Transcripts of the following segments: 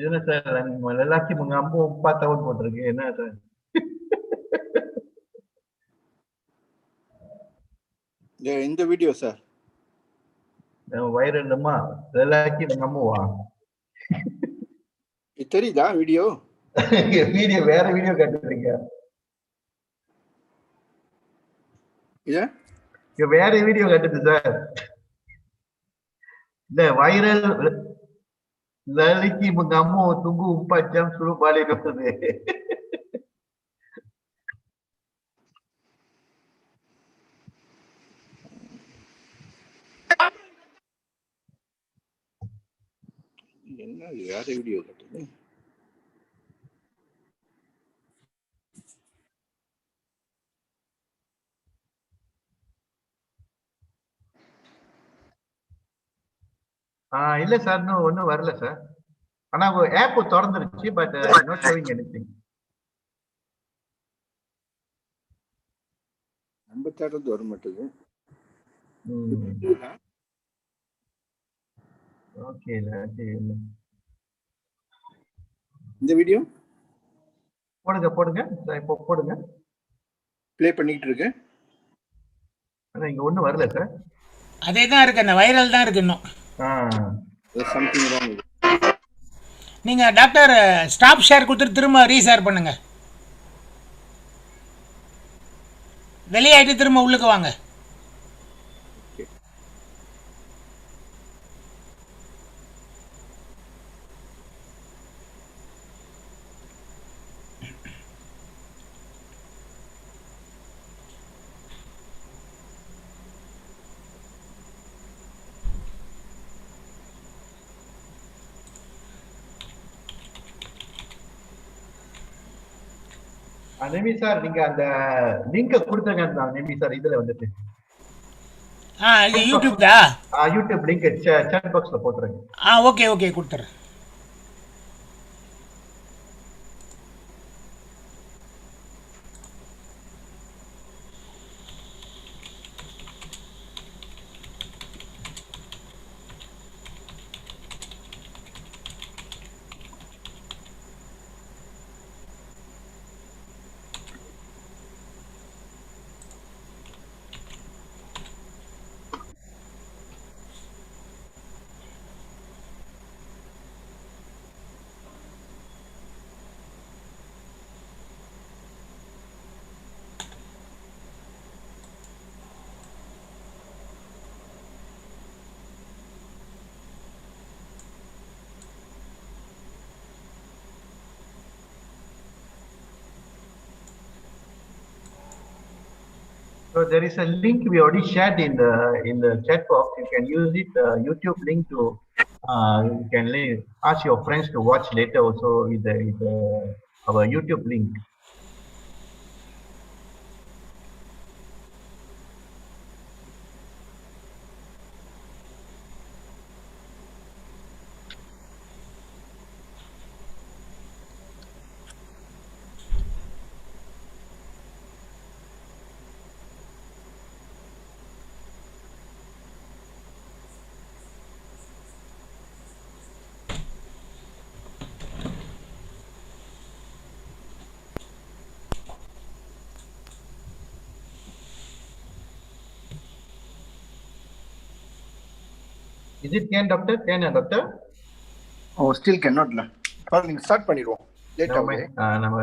என்ன sir lelaki mengamuk 4 tahun போட்டிருக்கு என்ன சார்? இந்த வீடியோ சார் வைரல் நம்ம lelaki mengamuk தெரியுதா வீடியோ? வீடியோ வேற வீடியோ காட்டுறீங்க. வேற வீடியோ காட்டுது சார். இல்ல viral lelaki mengamuk tunggu 4 jam suruh balik doktor. என்ன வேற வீடியோ காட்டுது? இல்ல சார் இன்னும் ஒன்றும் வரல சார். ஆனா ஆப் திறந்துருச்சு பட் நாட் ஷோவிங் எனிதிங். நம்ம தேடுறது வர மாட்டேங்குது. ஓகே இந்த வீடியோ போடுங்க இப்போ போடுங்க. ப்ளே பண்ணிட்டு இருக்கு. ஆனா இங்க ஒண்ணும் வரல சார். அதே தான் இருக்கு, அந்த வைரல் தான் இருக்கு இன்னும். Something wrong. நீங்க டாக்டர் ஸ்டாப் ஷேர் கொடுத்துட்டு திரும்ப ரீஷேர் பண்ணுங்க. வெளியாயிட்டு திரும்ப உள்ளுக்கு வாங்க. நேமி சார் நீங்க அந்த லிங்க் கொடுத்துருங்க நேமி சார் இதுல வந்துட்டு. இது யூடியூப்தா? யூடியூப் லிங்க் chat பாக்ஸ்ல போட்டுருங்க. ஓகே கொடுத்துறேன். So there is a link we already shared in the chat box. You can use it, YouTube link to you can ask your friends to watch later also with our YouTube link. Is it can doctor? Can doctor? Oh, still cannot la. நீங்க start பண்ணிடுவோம். நம்ம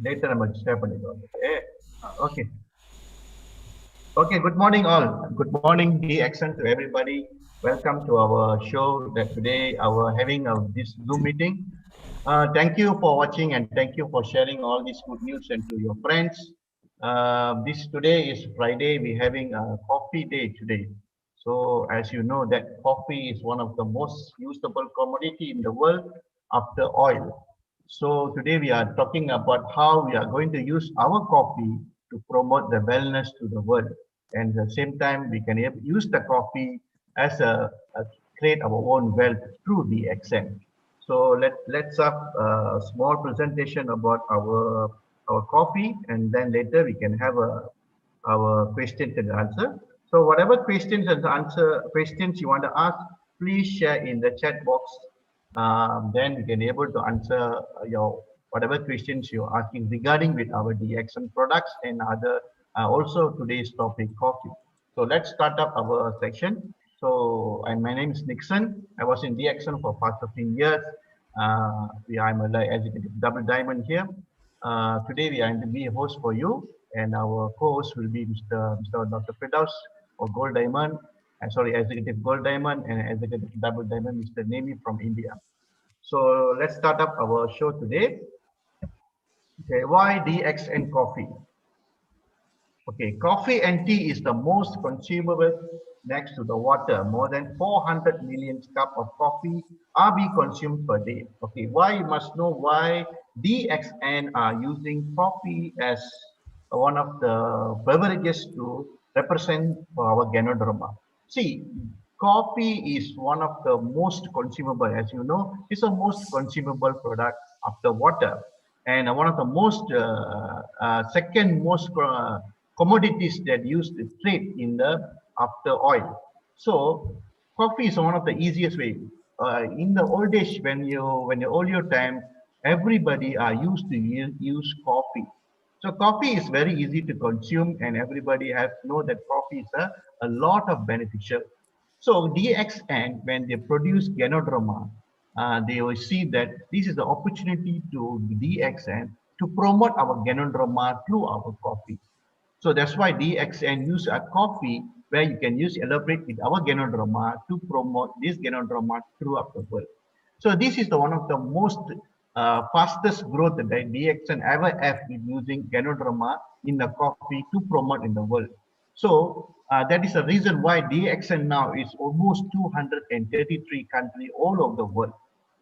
later நம்ம share பண்ணிடுவோம். Okay. Okay, good morning all. Good morning, the accent to everybody. Welcome to our show that today having this Zoom meeting. Thank you for watching and thank you for sharing all this good news and to your friends. This today is Friday. We're having a coffee day today. So as you know that coffee is one of the most usable commodity in the world after oil. So today we are talking about how we are going to use our coffee to promote the wellness to the world. And at the same time, we can use the coffee as create our own wealth through the accent. So let's have a small presentation about our coffee, and then later we can have our questions and answer. So whatever questions you want to ask, please share in the chat box. Then we can able to answer your whatever questions you're asking regarding with our DXN products and other also today's topic coffee. So let's start up our section. So and my name is Nixon. I was in DXN for past 15 years. I'm a executive double diamond here. Today we are going to be a host for you, and our co-host will be Mr. Dr. Firdaus or Gold Diamond. Sorry, Executive Gold Diamond and Executive Double Diamond, Mr. Nemi from India. So let's start up our show today. Okay, why DXN coffee? Okay, coffee and tea is the most consumable next to the water. More than 400 million cup of coffee are being consumed per day. Okay, why you must know why DXN are using coffee as one of the beverages to represent for our Ganoderma. See, coffee is one of the most consumable, as you know, it's a most consumable product after water, and one of the most second most commodities that used to trade in the after oil. So coffee is one of the easiest way. In the old days, when you earlier time, everybody are used to use coffee. So coffee is very easy to consume, and everybody has know that coffee is a lot of beneficial. So DXN, when they produce Ganoderma, they will see that this is the opportunity to DXN to promote our Ganoderma through our coffee. So that's why DXN use a coffee where you can use elaborate with our Ganoderma to promote this Ganoderma throughout the world. So this is the one of the most fastest growth that DXN ever have in using Ganoderma in the coffee to promote in the world. So that is the reason why DXN now is almost 233 countries all over the world.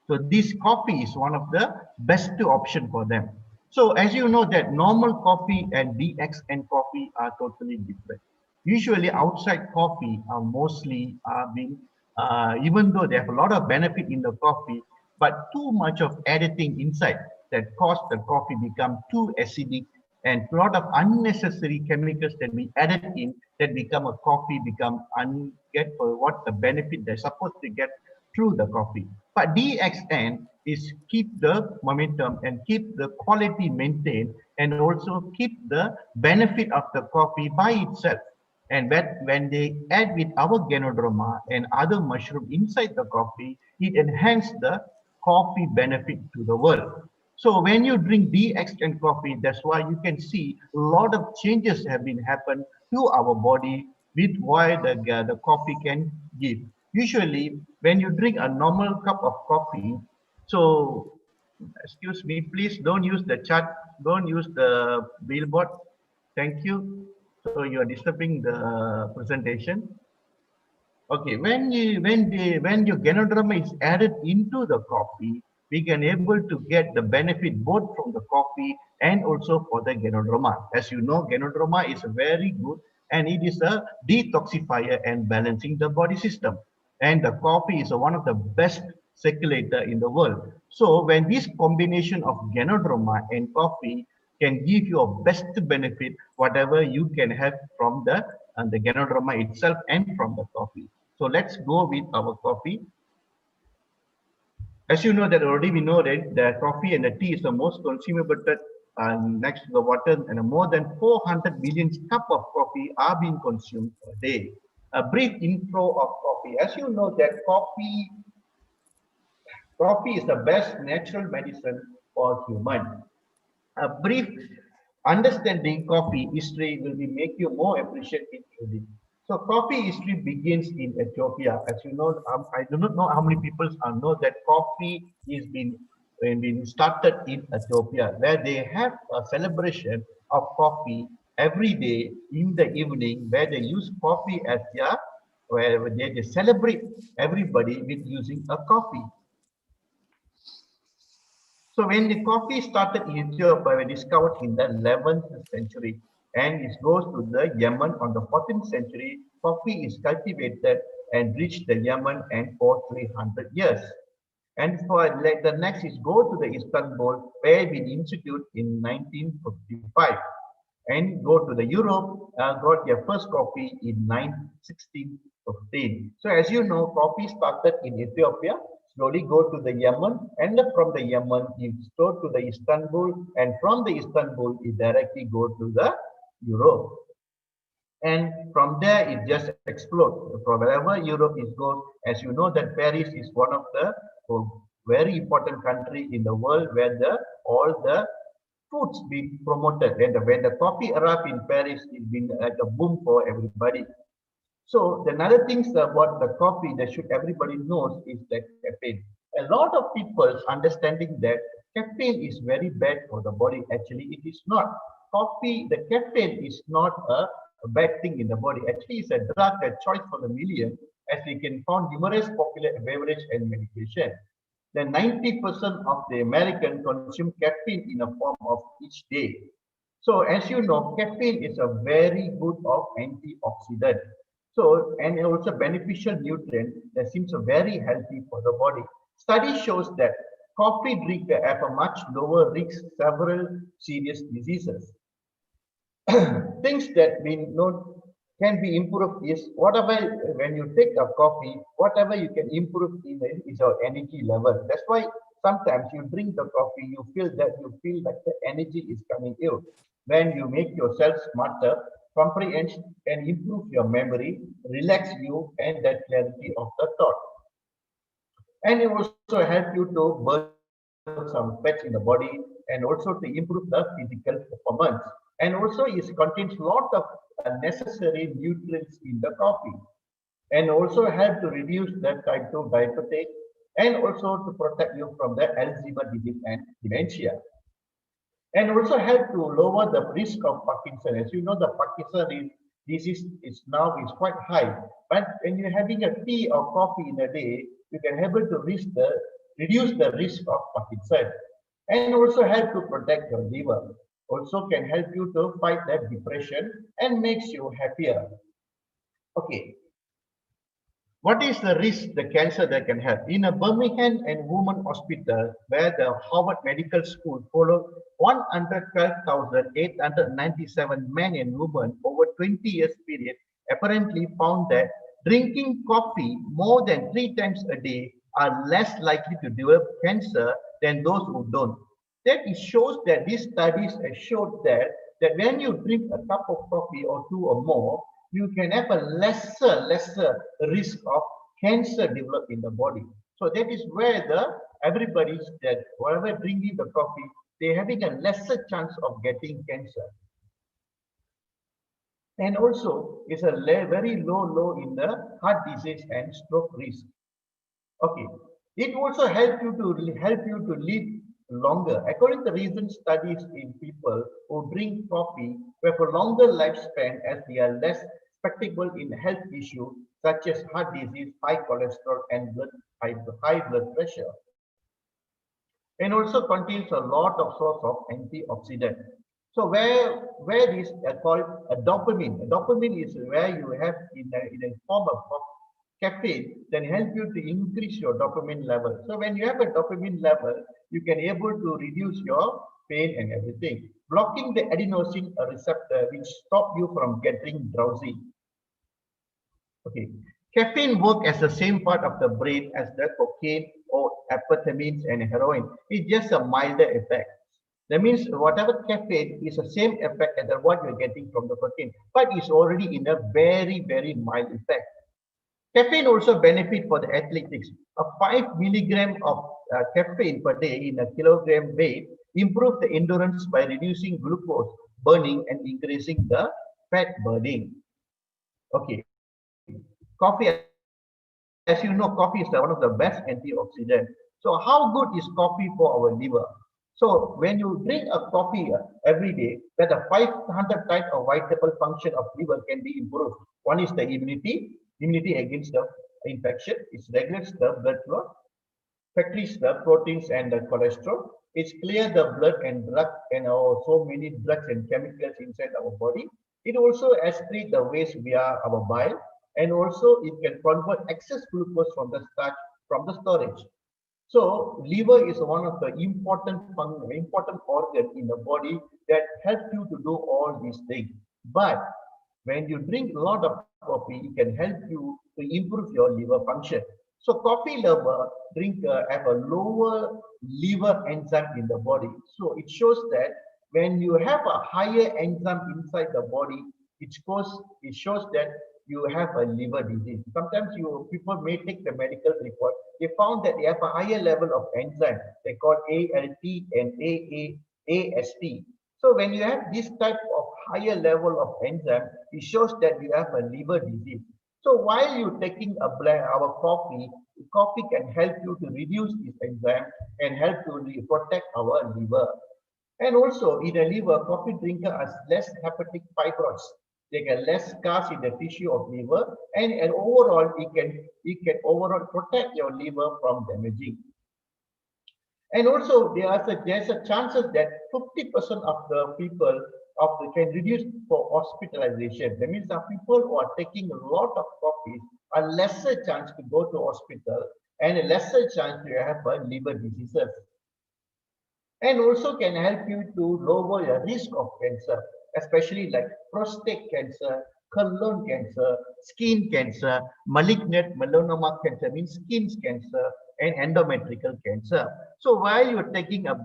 So this coffee is one of the best option for them. So as you know that normal coffee and DXN coffee are totally different. Usually outside coffee are mostly being, even though they have a lot of benefit in the coffee, but too much of editing inside that cause the coffee become too acidic, and a lot of unnecessary chemicals that we added in that become a coffee become get for what the benefit they're supposed to get through the coffee. But DXN is keep the momentum and keep the quality maintained, and also keep the benefit of the coffee by itself. And when they add with our Ganoderma and other mushroom inside the coffee, it enhances the coffee benefit to the world. So when you drink DXN coffee, that's why you can see a lot of changes have been happened to our body with why the coffee can give. Usually, when you drink a normal cup of coffee, so excuse me, please don't use the chat, don't use the billboard. Thank you. So you are disturbing the presentation. Okay, when your Ganoderma is added into the coffee, we can able to get the benefit both from the coffee and also for the Ganoderma. As you know, Ganoderma is very good, and it is a detoxifier and balancing the body system. And the coffee is one of the best circulator in the world. So when this combination of Ganoderma and coffee can give you a best benefit, whatever you can have from the Ganoderma itself and from the coffee. So let's go with our coffee. As you know that already, we know that the coffee and the tea is the most consumable next to the water, and more than 400 million cup of coffee are being consumed per day. A brief intro of coffee. As you know that coffee is the best natural medicine for human. A brief understanding coffee history will be make you more appreciative to it. So coffee history begins in Ethiopia. As you know, I do not know how many people know that coffee is been started in Ethiopia, where they have a celebration of coffee every day in the evening, where they use coffee as their, where they celebrate everybody with using a coffee. So when the coffee started in Ethiopia, were discovered in the 11th century, and it goes to the Yemen on the 14th century. Coffee is cultivated and reached the Yemen and for 300 years. And for the next is go to the Istanbul, where it been instituted in 1955, and go to the Europe, got their first coffee in 1615. So as you know, coffee started in Ethiopia, slowly go to the Yemen, and from the Yemen, it go to the Istanbul, and from the Istanbul, it directly go to the Europe. And from there, it just explodes. From wherever Europe is go, as you know, that Paris is one of the very important country in the world where all the foods being promoted. And when the coffee arrived in Paris, it's been like a boom for everybody. So the another things about the coffee that should everybody knows is the caffeine. A lot of people understanding that caffeine is very bad for the body. Actually, it is not. Coffee, the caffeine is not a bad thing in the body. Actually, it's a drug, a choice for the million, as we can find numerous popular beverage and medication. Then 90% of the American consume caffeine in a form of each day. So as you know, caffeine is a very good of antioxidant. So, and also beneficial nutrient that seems very healthy for the body. Study shows that coffee drinkers have a much lower risk several serious diseases. Things that we know can be improved is whatever when you take a coffee, whatever you can improve in it is your energy level. That's why sometimes you drink the coffee, you feel like the energy is coming in. When you make yourself smarter, comprehend and improve your memory, relax you, and that clarity of the thought. And it also help you to burn some fats in the body and also to improve the physical performance. And also it contains lot of necessary nutrients in the coffee and also help to reduce the type 2 diabetic and also to protect you from the Alzheimer's disease and dementia. And also help to lower the risk of Parkinson. As you know, the Parkinson disease is now is quite high. But when you're having a tea or coffee in a day, you can able to reduce the risk of Parkinson. And also help to protect your liver. Also can help you to fight that depression and makes you happier. Okay. What is the risk the cancer that can have? In a Birmingham and Women Hospital, where the Harvard Medical School followed 112,897 men and women over 20 years period, apparently found that drinking coffee more than 3 times a day are less likely to develop cancer than those who don't. That it shows that these studies have showed that when you drink a cup of coffee or two or more, you can have a lesser risk of cancer develop in the body. So that is where everybody's that whatever drinking the coffee, they're having a lesser chance of getting cancer. And also it's a very low in the heart disease and stroke risk. Okay, it also help you to live longer. According to recent studies in people who drink coffee, we have a longer lifespan as they are less susceptible in health issues such as heart disease, high cholesterol, and high blood pressure. And also contains a lot of source of antioxidant. So where is called a dopamine? A dopamine is where you have in a form of caffeine, then help you to increase your dopamine level. So when you have a dopamine level, you can able to reduce your pain and everything. Blocking the adenosine receptor which stop you from getting drowsy. Okay. Caffeine work as the same part of the brain as the cocaine or amphetamines and heroin. It's just a milder effect. That means whatever caffeine is the same effect as what you're getting from the cocaine, but it's already in a very mild effect. Caffeine also benefit for the athletics. A 5 milligram of caffeine per day in a kilogram weight improve the endurance by reducing glucose burning and increasing the fat burning. Okay. Coffee, as you know, coffee is one of the best antioxidants. So how good is coffee for our liver? So when you drink a coffee every day, that the 500 type of vital function of liver can be improved. One is the immunity against the infection. It regulates the blood flow, factories the proteins and the cholesterol. It clears the blood and drug and so many drugs and chemicals inside our body. It also excretes the waste via our bile, and also it can convert excess glucose from the starch from the storage. So liver is one of the important organ in the body that helps you to do all these things. But when you drink a lot of coffee, it can help you to improve your liver function. So coffee lover drinker have a lower liver enzyme in the body. So it shows that when you have a higher enzyme inside the body, it shows that you have a liver disease. Sometimes people may take the medical report. They found that they have a higher level of enzyme. They call ALT and AST. So when you have this type of higher level of enzyme, it shows that you have a liver disease. So while you're taking our coffee can help you to reduce this enzyme and help to protect our liver. And also in the liver, coffee drinker has less hepatic fibrosis. They get less scars in the tissue of liver, and overall it can overall protect your liver from damaging. And also there's a chances that 50% of the people can reduce for hospitalization. That means that people who are taking a lot of coffee are lesser chance to go to hospital and a lesser chance to have liver diseases. And also can help you to lower your risk of cancer, especially like prostate cancer, colon cancer, skin cancer, malignant melanoma cancer, means skin cancer, and endometrial cancer. So while you're taking our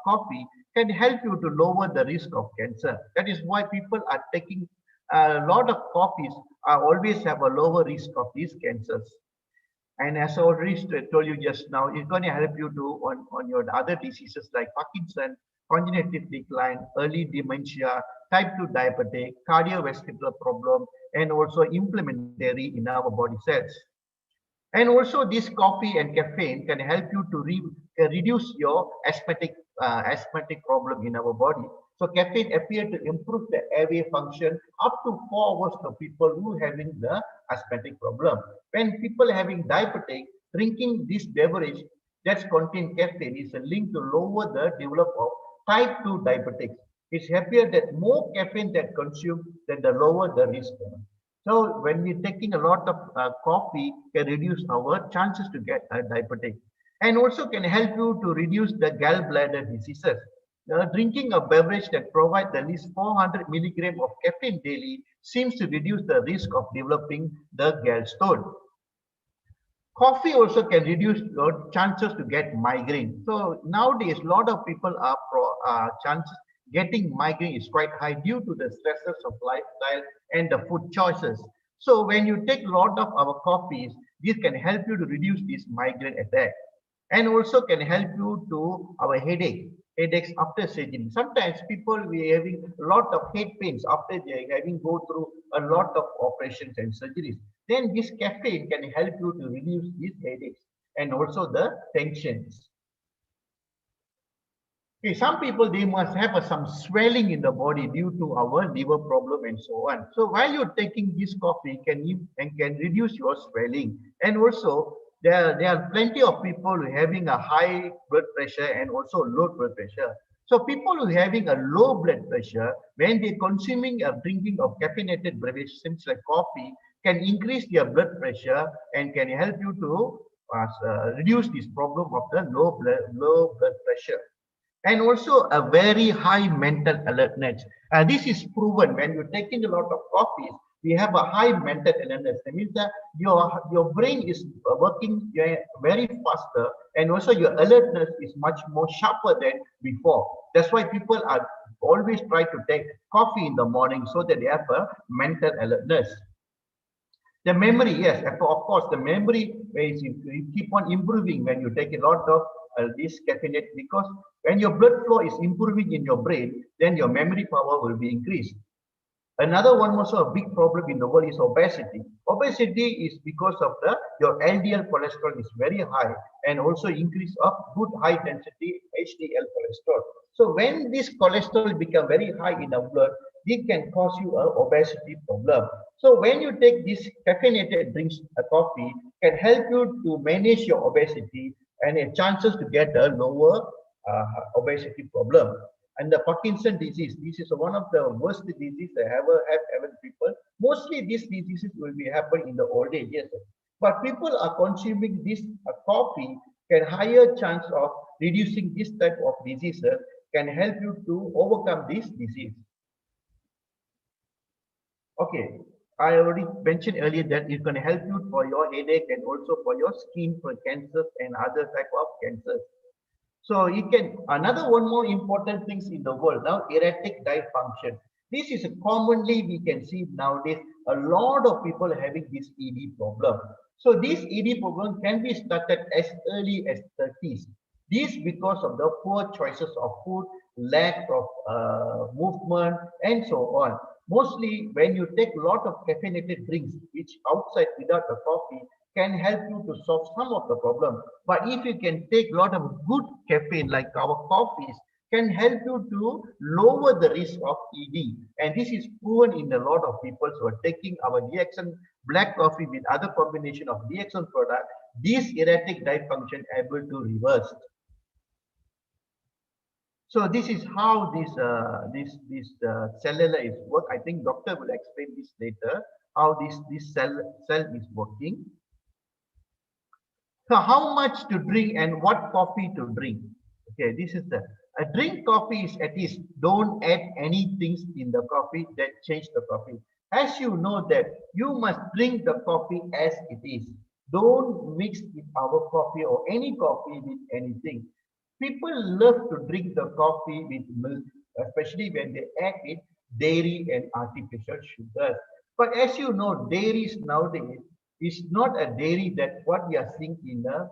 coffee can help you to lower the risk of cancer. That is why people are taking a lot of coffees always have a lower risk of these cancers. And as I already told you just now, it's going to help you to on your other diseases like Parkinson, cognitive decline, early dementia, type 2 diabetic, cardiovascular problem, and also inflammatory in our body cells. And also this coffee and caffeine can help you to reduce your asthmatic problem in our body. So caffeine appear to improve the airway function up to 4 hours for people who having the asthmatic problem. When people having diabetic, drinking this beverage that contain caffeine is a link to lower the development of type 2 diabetics. It's happier that more caffeine that consumed, then the lower the risk. So when we're taking a lot of coffee, can reduce our chances to get diabetic, and also can help you to reduce the gallbladder diseases. Drinking a beverage that provides at least 400 milligrams of caffeine daily seems to reduce the risk of developing the gallstone. Coffee also can reduce your chances to get migraine. So nowadays, a lot of people are chances getting migraine is quite high due to the stresses of lifestyle and the food choices. So when you take a lot of our coffees, this can help you to reduce this migraine attack, and also can help you to our headaches after surgery. Sometimes people we having a lot of head pains after they having go through a lot of operations and surgeries. Then this caffeine can help you to reduce these headaches and also the tensions. Okay, some people they must have some swelling in the body due to our liver problem and so on. So while you're taking this coffee, can reduce your swelling, and also there are plenty of people having a high blood pressure and also low blood pressure. So people who having a low blood pressure, when they consuming or drinking of caffeinated beverages like coffee, can increase their blood pressure and can help you to reduce this problem of the low blood pressure. And also a very high mental alertness. This is proven when you're taking a lot of coffees, we have a high mental alertness. That means that your brain is working very faster, and also your alertness is much more sharper than before. That's why people are always try to take coffee in the morning so that they have a mental alertness. The memory, yes, of course, the memory is you keep on improving when you take a lot of this caffeine, because when your blood flow is improving in your brain, then your memory power will be increased. Another one also a big problem in the world is obesity. Obesity is because of your LDL cholesterol is very high, and also increase of good high density HDL cholesterol. So when this cholesterol become very high in the blood, it can cause you a obesity problem. So when you take this caffeinated drinks, a coffee can help you to manage your obesity and a chances to get a lower obesity problem. And the Parkinson disease, this is one of the worst diseases that ever people. Mostly these diseases will be happen in the old age, yes. But people are consuming this coffee can higher chance of reducing this type of diseases, can help you to overcome this disease. Okay, I already mentioned earlier that it can help you for your headache and also for your skin for cancers and other type of cancers. So you can, another one more important things in the world now, erratic diet function. This is a commonly we can see nowadays a lot of people having this ED problem. So this ED problem can be started as early as 30s. This because of the poor choices of food, lack of movement, and so on. Mostly when you take a lot of caffeinated drinks, which outside without the coffee, can help you to solve some of the problem. But if you can take a lot of good caffeine like our coffees, can help you to lower the risk of ED. And this is proven in a lot of people who are taking our DXN black coffee with other combination of DXN product, this erratic diet function able to reverse. So this is how this cellular is work. I think doctor will explain this later, how this cell is working. So how much to drink and what coffee to drink? Okay, this is the drink coffee is at least don't add any things in the coffee that change the coffee. As you know that you must drink the coffee as it is. Don't mix with our coffee or any coffee with anything. People love to drink the coffee with milk, especially when they add it dairy and artificial sugar. But as you know, dairies nowadays is not a dairy that what we are seeing in the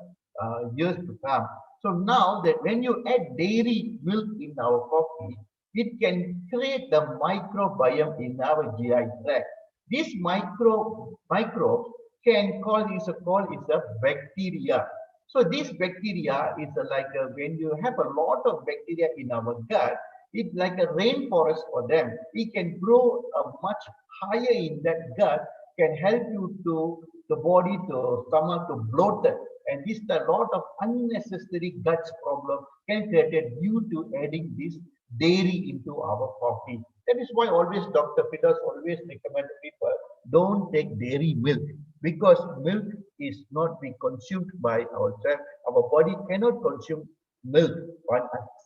years to come. So now that when you add dairy milk in our coffee, it can create the microbiome in our GI tract. This microbes can call is a bacteria. So this bacteria is when you have a lot of bacteria in our gut, it's like a rainforest for them. It can grow much higher in that gut, can help you to the body to stomach to bloated, and this a lot of unnecessary gut problem can created due to adding this dairy into our coffee. That is why always Dr. Peters always recommend people don't take dairy milk, because milk is not being consumed by ourselves. Our body cannot consume milk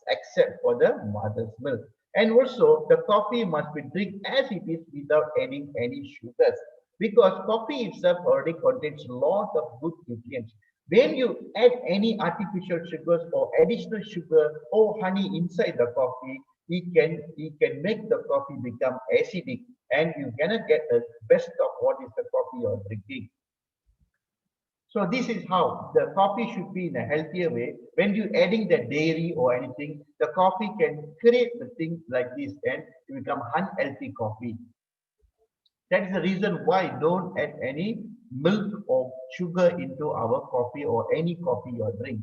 except for the mother's milk. And also the coffee must be drink as it is without adding any sugars, because coffee itself already contains a lot of good nutrients. When you add any artificial sugars or additional sugar or honey inside the coffee, it can make the coffee become acidic, and you cannot get the best of what is the coffee you're drinking. So this is how the coffee should be in a healthier way. When you adding the dairy or anything, the coffee can create the things like this and it become unhealthy coffee. That is the reason why don't add any milk or sugar into our coffee or any coffee you drink.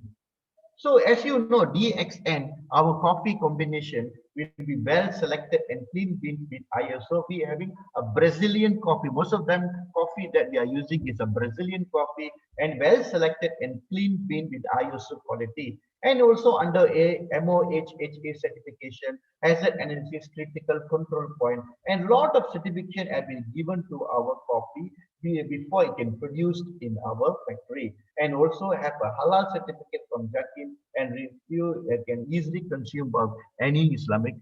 So as you know, DXN, our coffee combination will be well selected and clean bean with ISO. We are having a Brazilian coffee. Most of them coffee that we are using is a Brazilian coffee and well selected and clean bean with ISO quality. And also under a MOHHA certification, hazard analysis, critical control point, and lot of certification have been given to our coffee before it can produced in our factory, and also have a halal certificate from Jakim and review that can easily consume by any Islamic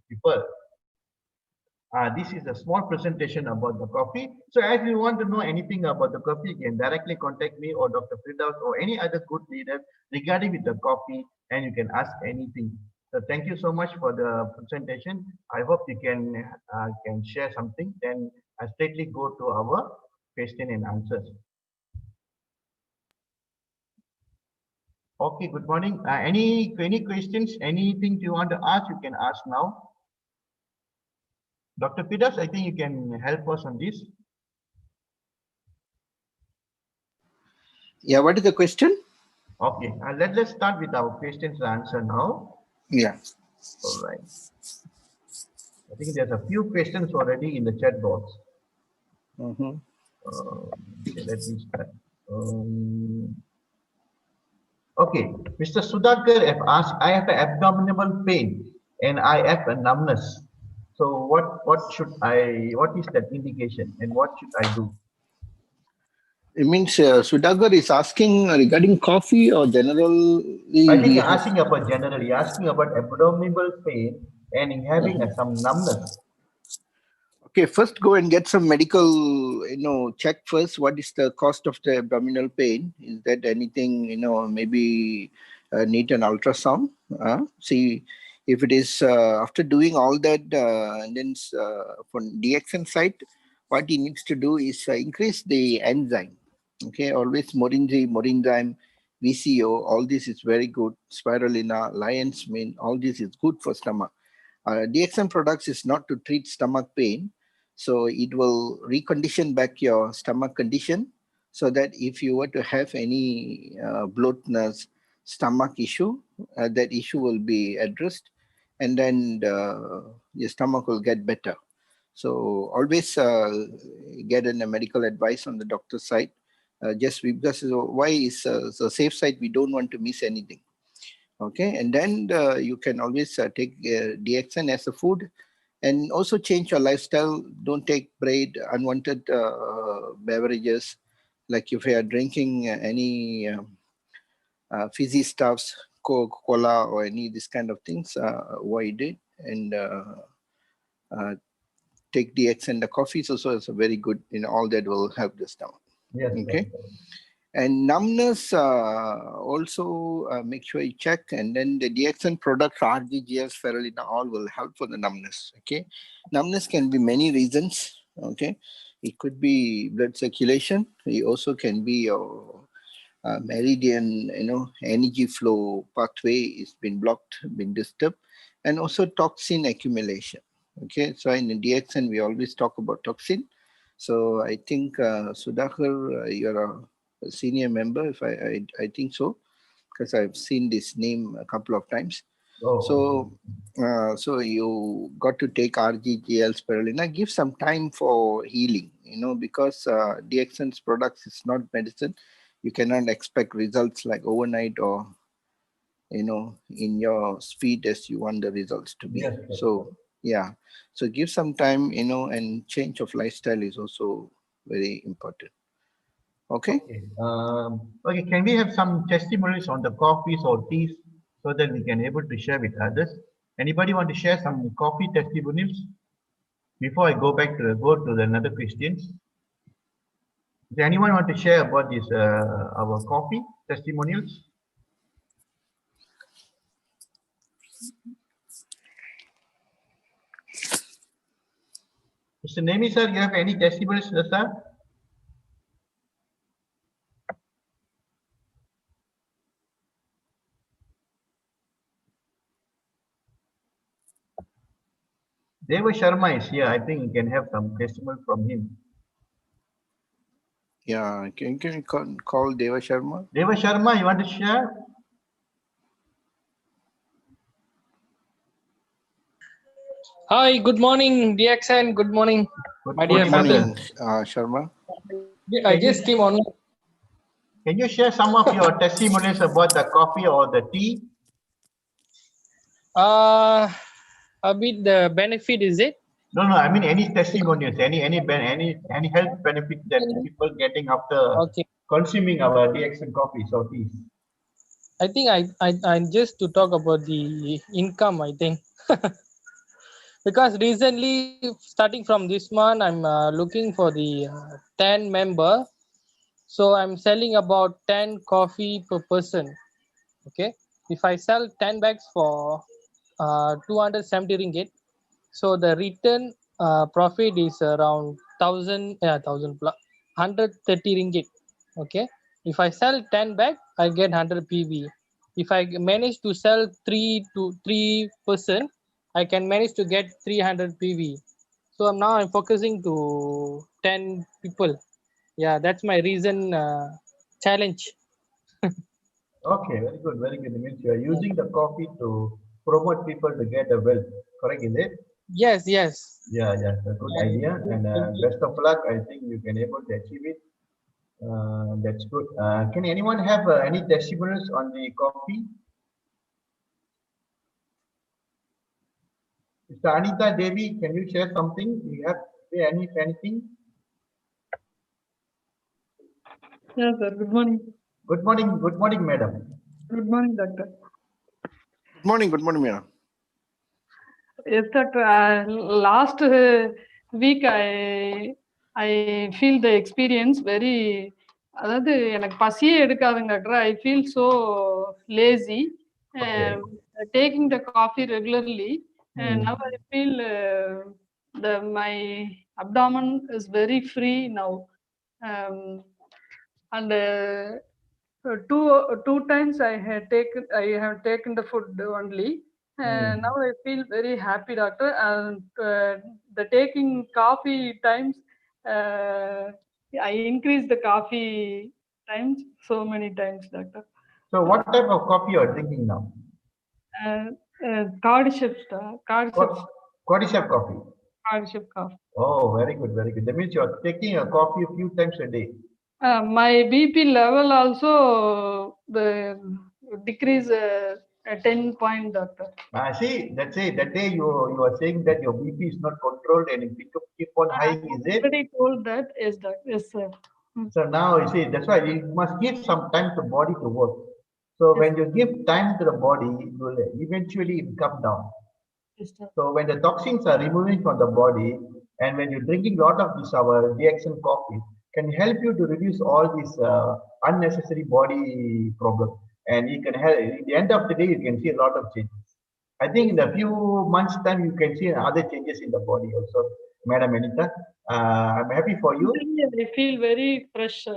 people. This is a small presentation about the coffee. So if you want to know anything about the coffee, you can directly contact me or Dr. Firdaus or any other good leader regarding with the coffee, and you can ask anything. So thank you so much for the presentation. I hope you can share something. Then I straightly go to our question and answers. Okay, good morning. Any questions? Anything you want to ask, you can ask now. Dr. Peters, I think you can help us on this. Yeah, what is the question? Okay, let's start with our questions and answer now. Yeah. All right. I think there's a few questions already in the chat box. Mm-hmm. Okay, let me start. Okay, Mr. Sudhakar have asked, I have an abdominal pain and I have a numbness. So what is that indication and what should I do? It means Sudhakar is asking regarding coffee or generally? I think you're asking about generally, asking about abdominal pain and having some numbness. Okay, first go and get some medical, check first. What is the cost of the abdominal pain? Is that anything, maybe need an ultrasound? See if it is after doing all that, and then for DXN site, what he needs to do is increase the enzyme. Okay, always morinzyme, VCO, all this is very good. Spirulina, lion's mane, all this is good for stomach. DXN products is not to treat stomach pain. So it will recondition back your stomach condition so that if you were to have any bloatness, stomach issue, that issue will be addressed and then your stomach will get better. So always get a medical advice on the doctor's side. Just because why is the safe side, we don't want to miss anything. Okay, and then you can always take DXN as a food. And also change your lifestyle. Don't take bread, unwanted beverages. Like if you are drinking any fizzy stuffs, Coca-Cola or any this kind of things, avoid it. And take DXN. The coffee is also a very good, all that will help the stomach. Yes. Okay. And numbness, also make sure you check. And then the DXN product, RGGL, spirulina, all will help for the numbness. Okay. Numbness can be many reasons. Okay. It could be blood circulation. It also can be your meridian, energy flow pathway is been blocked, been disturbed. And also toxin accumulation. Okay. So in the DXN, we always talk about toxin. So I think Sudhakar, you're a senior member, if I think so, because I've seen this name a couple of times. So you got to take RGGL, spirulina. Give some time for healing, because DXN's products is not medicine. You cannot expect results like overnight or in your speed as you want the results to be. Yes. So yeah, so give some time, and change of lifestyle is also very important. Okay. Okay. Can we have some testimonials on the coffees or teas so that we can able to share with others? Anybody want to share some coffee testimonials before I go to the another questions? Does anyone want to share about this our coffee testimonials? Mr. Nemi sir, you have any testimonials, sir? Deva Sharma is here. I think you can have some testimony from him. Yeah, can you call Deva Sharma? Deva Sharma, you want to share? Hi, good morning, DXN. Good morning, my dear morning, friend. Sharma. I just came on. Can you share some of your testimonials about the coffee or the tea? A bit the benefit, is it? No, I mean any testimonials, any health benefit that people getting after consuming our DXN coffees or teas. I think I just to talk about the income, I think. Because recently, starting from this month, I'm looking for the 10 member. So I'm selling about 10 coffee per person. Okay. If I sell 10 bags for 270 ringgit, so the return profit is around 130 ringgit. Okay. If I sell 10 bags, I get 100 PV. If I manage to sell 3 person, I can manage to get 300 PV. So now I'm focusing to 10 people. Yeah, that's my recent challenge. Okay, very good, very good. It means you are using the coffee to promote people to get a wealth. Correct, is it? Yes. Yeah, a good idea. And best of luck. I think you can able to achieve it. That's good. Can anyone have any testimonials on the coffee? Mr. Anita Devi, can you share something? Do you have anything? Yes, sir. Good morning. Good morning, madam. Good morning, doctor. Good morning, madam. Yes, doctor. Last week I feel the experience very. அதாவது எனக்கு பசியே எடுக்காதுங்க doctor. I feel so lazy. Okay. Taking the coffee regularly, and Hmm. now I feel my abdomen is very free now. Um, and two times I have taken the food only. Now I feel very happy, doctor. And the taking coffee times, I increase the coffee times so many times, doctor. So what type of coffee you are drinking now? Cardship Cordyceps coffee. coffee. Oh, very good, very good. That means you are taking a coffee a few times a day. My BP level also the decrease 10 point, doctor. See, that's it. That day you are saying that your BP is not controlled and it keep on high, is it? Already told that. Yes, doctor. Yes, sir. So now you see, that's why you must give some time to body to work. So when you give time to the body, it will eventually come down. Yes, sir. So when the toxins are removing from the body, and when you're drinking a lot of this our DXN coffee, can help you to reduce all these unnecessary body problems. And you can help, at the end of the day, you can see a lot of changes. I think in a few months' time, you can see other changes in the body also. Madam Anita, I'm happy for you. Mentally, I feel very fresh.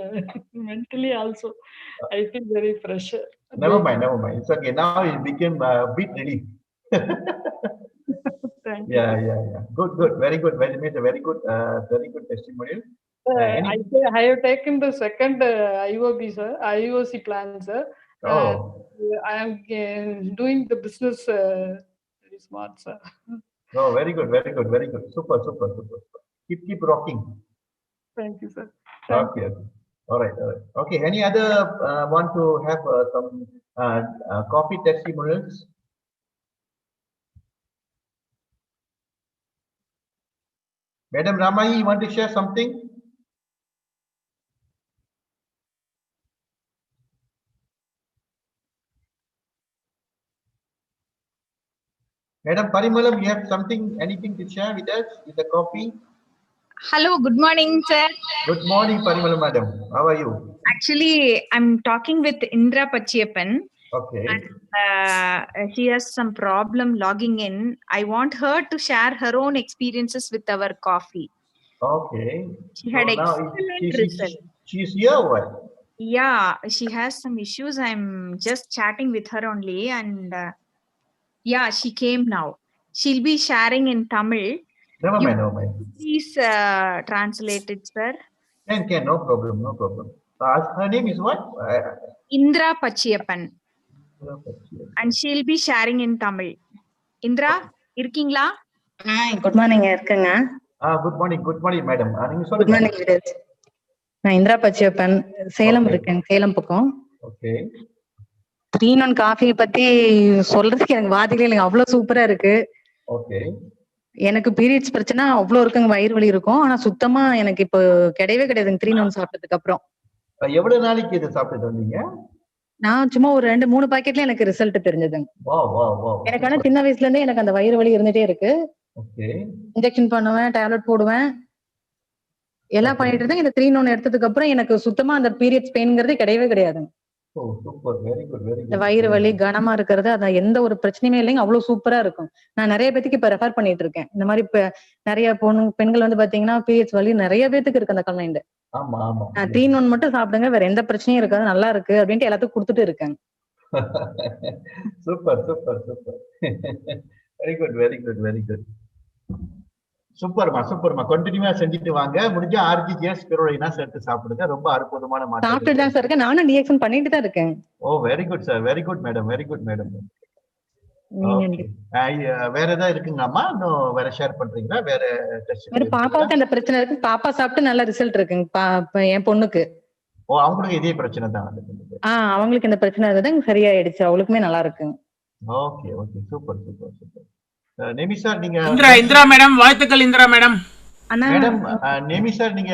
Mentally also, I feel very fresh. Never mind. It's okay. Now it became a bit relief. Thank you. Yeah. Good. Very good. Very good testimonial. I have taken the second IOB, sir. IOC plan, sir. I am doing the business very smart, sir. Oh, very good. Super. Keep rocking. Thank you, sir. Okay. All right. Okay. Any other want to have some coffee testimonials? Madam Ramayi, you want to share something? Madam Parimalam, you have anything to share with us with the coffee? Hello, good morning, sir. Good morning, Parimalam madam. How are you? Actually, I'm talking with Indra Pachiyappan. Okay. And she has some problem logging in. I want her to share her own experiences with our coffee. Okay. She had excellent result. She's here or what? Yeah, she has some issues. I'm just chatting with her only, and yeah, she came now. She'll be sharing in Tamil. Never mind. Please translate it, sir. Can. No problem. Her name is what? Indra Pachiyappan. And she'll be sharing in Tamil. Indra, இருக்கீங்களா? Good morning, இருக்குங்க. Good morning, madam. நீங்க சொல்லுங்க. Good morning, Vidaj. நான் இந்திரா பச்சையப்பன், சேலம் இருக்கேன், சேலம் பக்கம். Okay. 3-in-1 coffee பத்தி சொல்றதுக்கு எனக்கு வார்த்தைகளே இல்லைங்க, அவ்வளவு சூப்பரா இருக்கு. ஓகே. எனக்கு பீரியட்ஸ் பிரச்சனை அவ்வளவு இருக்குங்க, வயிறு வலி இருக்கும். ஆனா சுத்தமா எனக்கு இப்போ கிடையவே கிடையாதுங்க 3-in-1 சாப்பிட்டதுக்கு அப்புறம். எவ்வளவு நாளைக்கு இது சாப்பிட்டு வந்தீங்க? நான் சும்மா ஒரு 2-3 பாக்கெட்ல எனக்கு ரிசல்ட் தெரிஞ்சதுங்க. எனக்கு ஆனா சின்ன வயசுல இருந்தே எனக்கு அந்த வயிறு வலி இருந்துட்டே இருக்கு. இன்ஜெக்ஷன் பண்ணுவேன், டேப்லெட் போடுவேன், எல்லாம் பண்ணிட்டு இருந்தேன். இந்த 3-in-1 எடுத்ததுக்கு அப்புறம் எனக்கு சுத்தமா அந்த பீரியட்ஸ் பெயின்ங்கிறதே கிடையவே கிடையாதுங்க. இந்த வயிறு வலி கனமா இருக்கிறது அதான் எந்த ஒரு பிரச்சனையுமே இல்லைங்க, அவ்வளவு சூப்பரா இருக்கும். நான் நிறைய பேத்துக்கு இப்ப ரெஃபர் பண்ணிட்டு இருக்கேன். இந்த மாதிரி இப்ப நிறைய பெண்கள் வந்து பாத்தீங்கன்னா பீரியட்ஸ் வலி நிறைய பேத்துக்கு இருக்கு அந்த கம்ப்ளைண்ட். நான் 3-in-1 மட்டும் சாப்பிடுங்க, வேற எந்த பிரச்சனையும் இருக்காது, நல்லா இருக்கு அப்படின்ட்டு எல்லாத்துக்கும் கொடுத்துட்டு இருக்கேன். சூப்பர். Very good. சூப்பர்மா. கண்டினியூவா செஞ்சுட்டு வாங்க. முடிஞ்ச RGGS ஸ்பிருலினா சேர்த்து சாப்பிடுங்க. ரொம்ப அற்புதமான மாற்றம். சாப்பிட்டுட்டு தான் சார் இருக்கேன். நானும் டிஎக்ஷன் பண்ணிட்டு தான் இருக்கேன். Oh, very good sir. Very good madam. வேற ஏதாவது இருக்குங்கம்மா? இன்னும் வேற ஷேர் பண்றீங்களா? வேற பாப்பாவுக்கு அந்த பிரச்சனை இருக்கு. பாப்பா சாப்பிட்டு நல்ல ரிசல்ட் இருக்குங்க. என் பொண்ணுக்கு. ஓ, அவங்களுக்கு இதே பிரச்சனை தான். அவங்களுக்கு இந்த பிரச்சனை இருந்தது சரியாயிடுச்சு. அவளுக்குமே நல்லா இருக்குங்க. ஓகே. சூப்பர். நேமி சார், நீங்க இந்திரா மேடம், வாழ்த்துக்கள் இந்திரா மேடம். மேடம், நேமி சார் நீங்க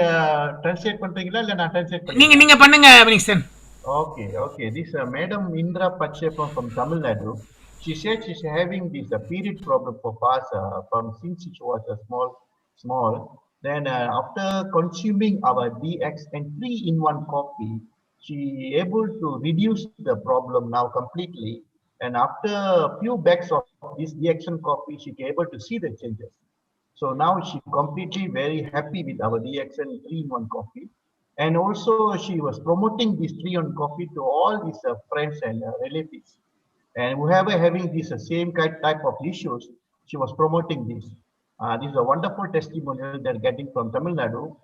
ட்ரான்ஸ்லேட் பண்றீங்களா இல்ல நான் ட்ரான்ஸ்லேட் பண்ணி? நீங்க பண்ணுங்க வினிக்சன். Okay. This Madam Indra Pachiyappan from Tamil Nadu. She said she's having this period problem for past from since she was a small small. Then after consuming our DXN 3-in-1 coffee, she able to reduce the problem now completely. And after a few bags of this DXN coffee, she able to see the changes. So now she completely very happy with our DXN 3-in-1 coffee. And also she was promoting this 3-in-1 coffee to all these friends and relatives. And whoever having this same type of issues, she was promoting this. This is a wonderful testimonial they're getting from Tamil Nadu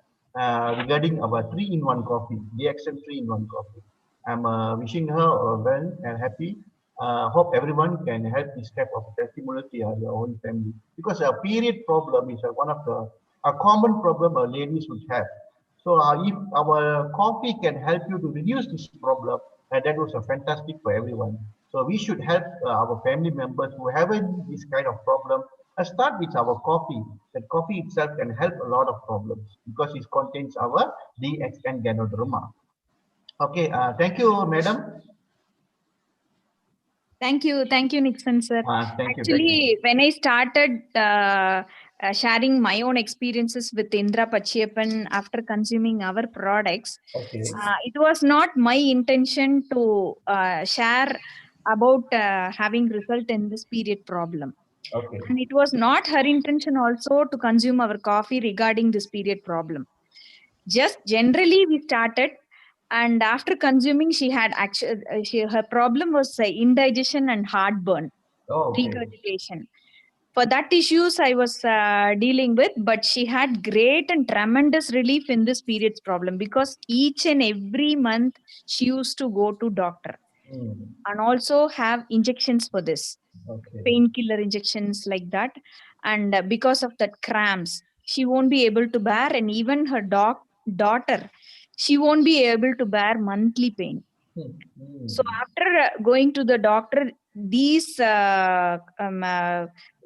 regarding our 3-in-1 coffee, DXN 3-in-1 coffee. I'm wishing her well and happy. Hope everyone can help this type of testimonial to your own family, because a period problem is one of the a common problem ladies would have. So if our coffee can help you to reduce this problem, that was fantastic for everyone. So we should help our family members who have this kind of problem. Start with our coffee. That coffee itself can help a lot of problems because it contains our DXN Ganoderma. Okay, thank you, madam. Thank you, Nixon sir. Thank Actually, when I started sharing my own experiences with Indra Pachiyappan after consuming our products, it was not my intention to share about having result in this period problem. And it was not her intention also to consume our coffee regarding this period problem. Just generally we started, and after consuming, she had her problem was indigestion and heartburn, regurgitation. For that issues I was dealing with, but she had great and tremendous relief in this periods problem, because each and every month she used to go to doctor and also have injections for this, painkiller injections like that. And because of that cramps, she won't be able to bear, and even her daughter, she won't be able to bear monthly pain. So after going to the doctor, these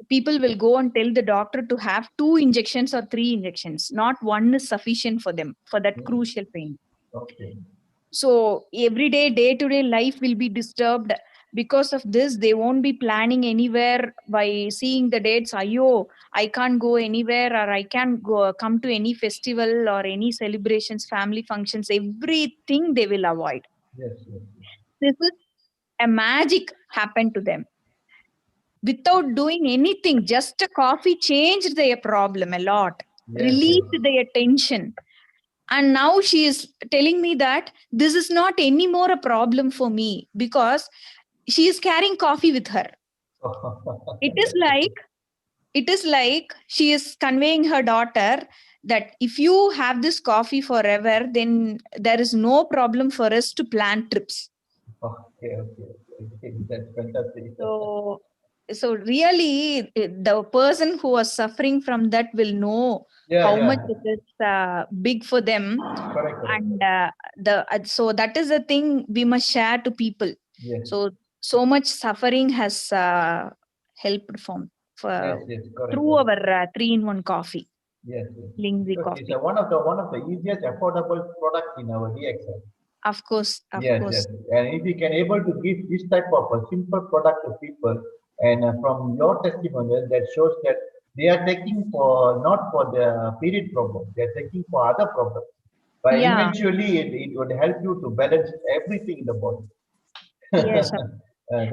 people will go and tell the doctor to have 2 injections or 3 injections. Not one is sufficient for them for that crucial pain. So every day-to-day life will be disturbed. Because of this, they won't be planning anywhere by seeing the dates. Ayo, I can't go anywhere, or I can't come to any festival or any celebrations, family functions. Everything they will avoid. This is a magic happened to them. Without doing anything, just a coffee changed their problem a lot, relieved their tension. And now she is telling me that this is not anymore a problem for me, because she is carrying coffee with her. It is like she is conveying her daughter that if you have this coffee forever, then there is no problem for us to plan trips. Okay. That's fantastic. So really, the person who was suffering from that will know how much it is big for them. Correct. And so that is the thing we must share to people. So much suffering has helped through our 3-in-1 coffee. Lingzi coffee. It's one of the easiest affordable products in our DXN. Of course. And if you can able to give this type of a simple product to people, and from your testimonial, that shows that they are taking not for the period problem, they are taking for other problems. But eventually, it would help you to balance everything in the body. Yes.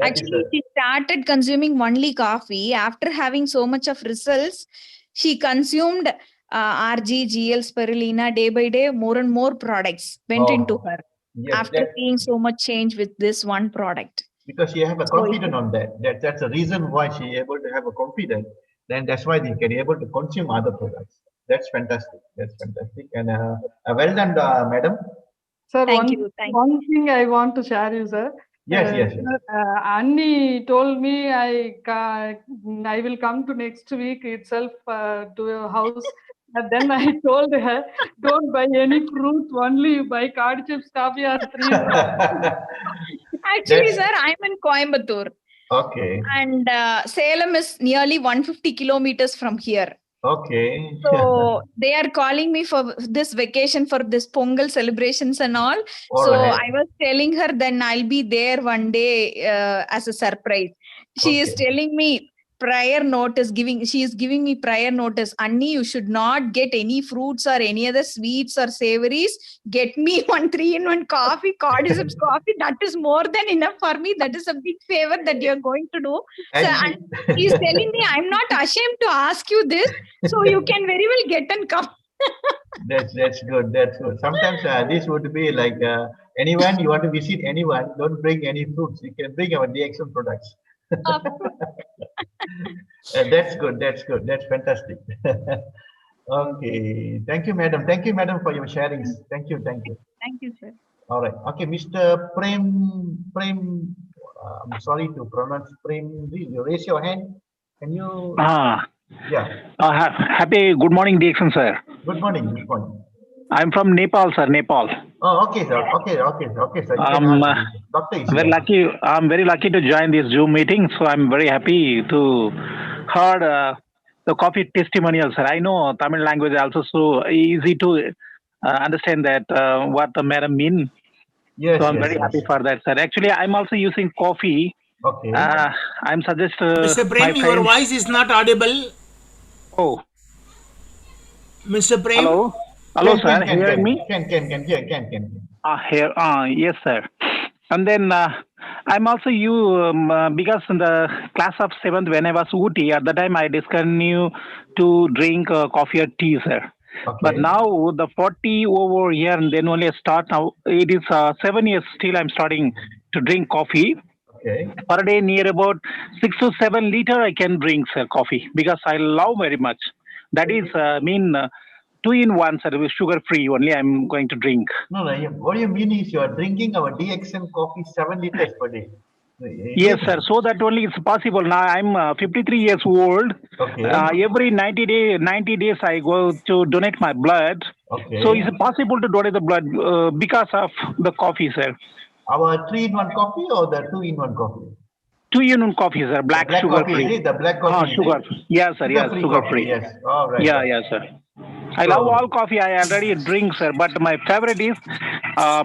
Actually, she started consuming only coffee. After having so much of results, she consumed RG, GL, spirulina. Day by day, more and more products went into her. After seeing so much change with this one product. Because you have a confidence on that. That's the reason why she able to have a confidence. Then that's why they can able to consume other products. That's fantastic. And well done, madam. Sir, Thank you. One thing I want to share you, sir. Yes. Annie told me I will come to next week itself to your house. And then I told her, don't buy any fruit, only buy card chips, coffee, or 3. Actually, sir, I'm in Coimbatore. Okay. And Salem is nearly 150 kilometers from here. Okay. So they are calling me for this vacation for this Pongal celebrations and all. I was telling her then I'll be there one day as a surprise. She is telling me, prior notice, she is giving me prior notice. Annie, you should not get any fruits or any other sweets or savories. Get me 1 3-in-1 coffee, Cordyceps coffee. That is more than enough for me. That is a big favor that you're going to do. So and he's telling me, I'm not ashamed to ask you this. So you can very well get and come. That's good. That's good. Sometimes this would be like anyone you want to visit anyone, don't bring any fruits. You can bring our DXM products. That's good. That's good. That's fantastic. Okay. Thank you, madam. Thank you, madam, for your sharings. Thank you. Thank you. Thank you, sir. All right. Okay, Mr. Prem. I'm sorry to pronounce Prem. You raise your hand. Can you? Yeah. Happy good morning, Dixon, sir. Good morning. Good morning. I'm from Nepal, sir. Nepal. Oh, okay, sir. Okay, sir. Doctor is very lucky. I'm very lucky to join this Zoom meeting. So I'm very happy to heard the coffee testimonial, sir. I know Tamil language also so easy to understand that what the madam mean. Yes. So I'm very happy for that, sir. Actually, I'm also using coffee. Okay. I'm suggest. Mr. Prem, your voice is not audible. Oh. Mr. Prem. Hello, sir. Hear me? Can. Here. Yes, sir. And then I'm also because in the class of 7th, when I was Ooty, at the time I discontinued to drink coffee or tea, sir. Okay. But now the 40 over here, and then only I start now. It is 7 years still. I'm starting to drink coffee. Okay. Per day, near about 6 to 7 liter, I can drink coffee because I love very much. That is 2-in-1, sir, with sugar-free only. I'm going to drink. No. What you mean is you are drinking our DXM coffee 7 liters per day. Yes, sir. So that only it's possible. Now I'm 53 years old. Okay. Every 90 days I go to donate my blood. Okay. So is it possible to donate the blood because of the coffee, sir? Our 3-in-1 coffee or the 2-in-1 coffee? 2-in-1 coffee, sir. Black sugar free. The black coffee. Sugar. Yes, sir. Yes, sugar free. Yes. All right. Yeah, sir. I love all coffee. I already drink, sir. But my favorite is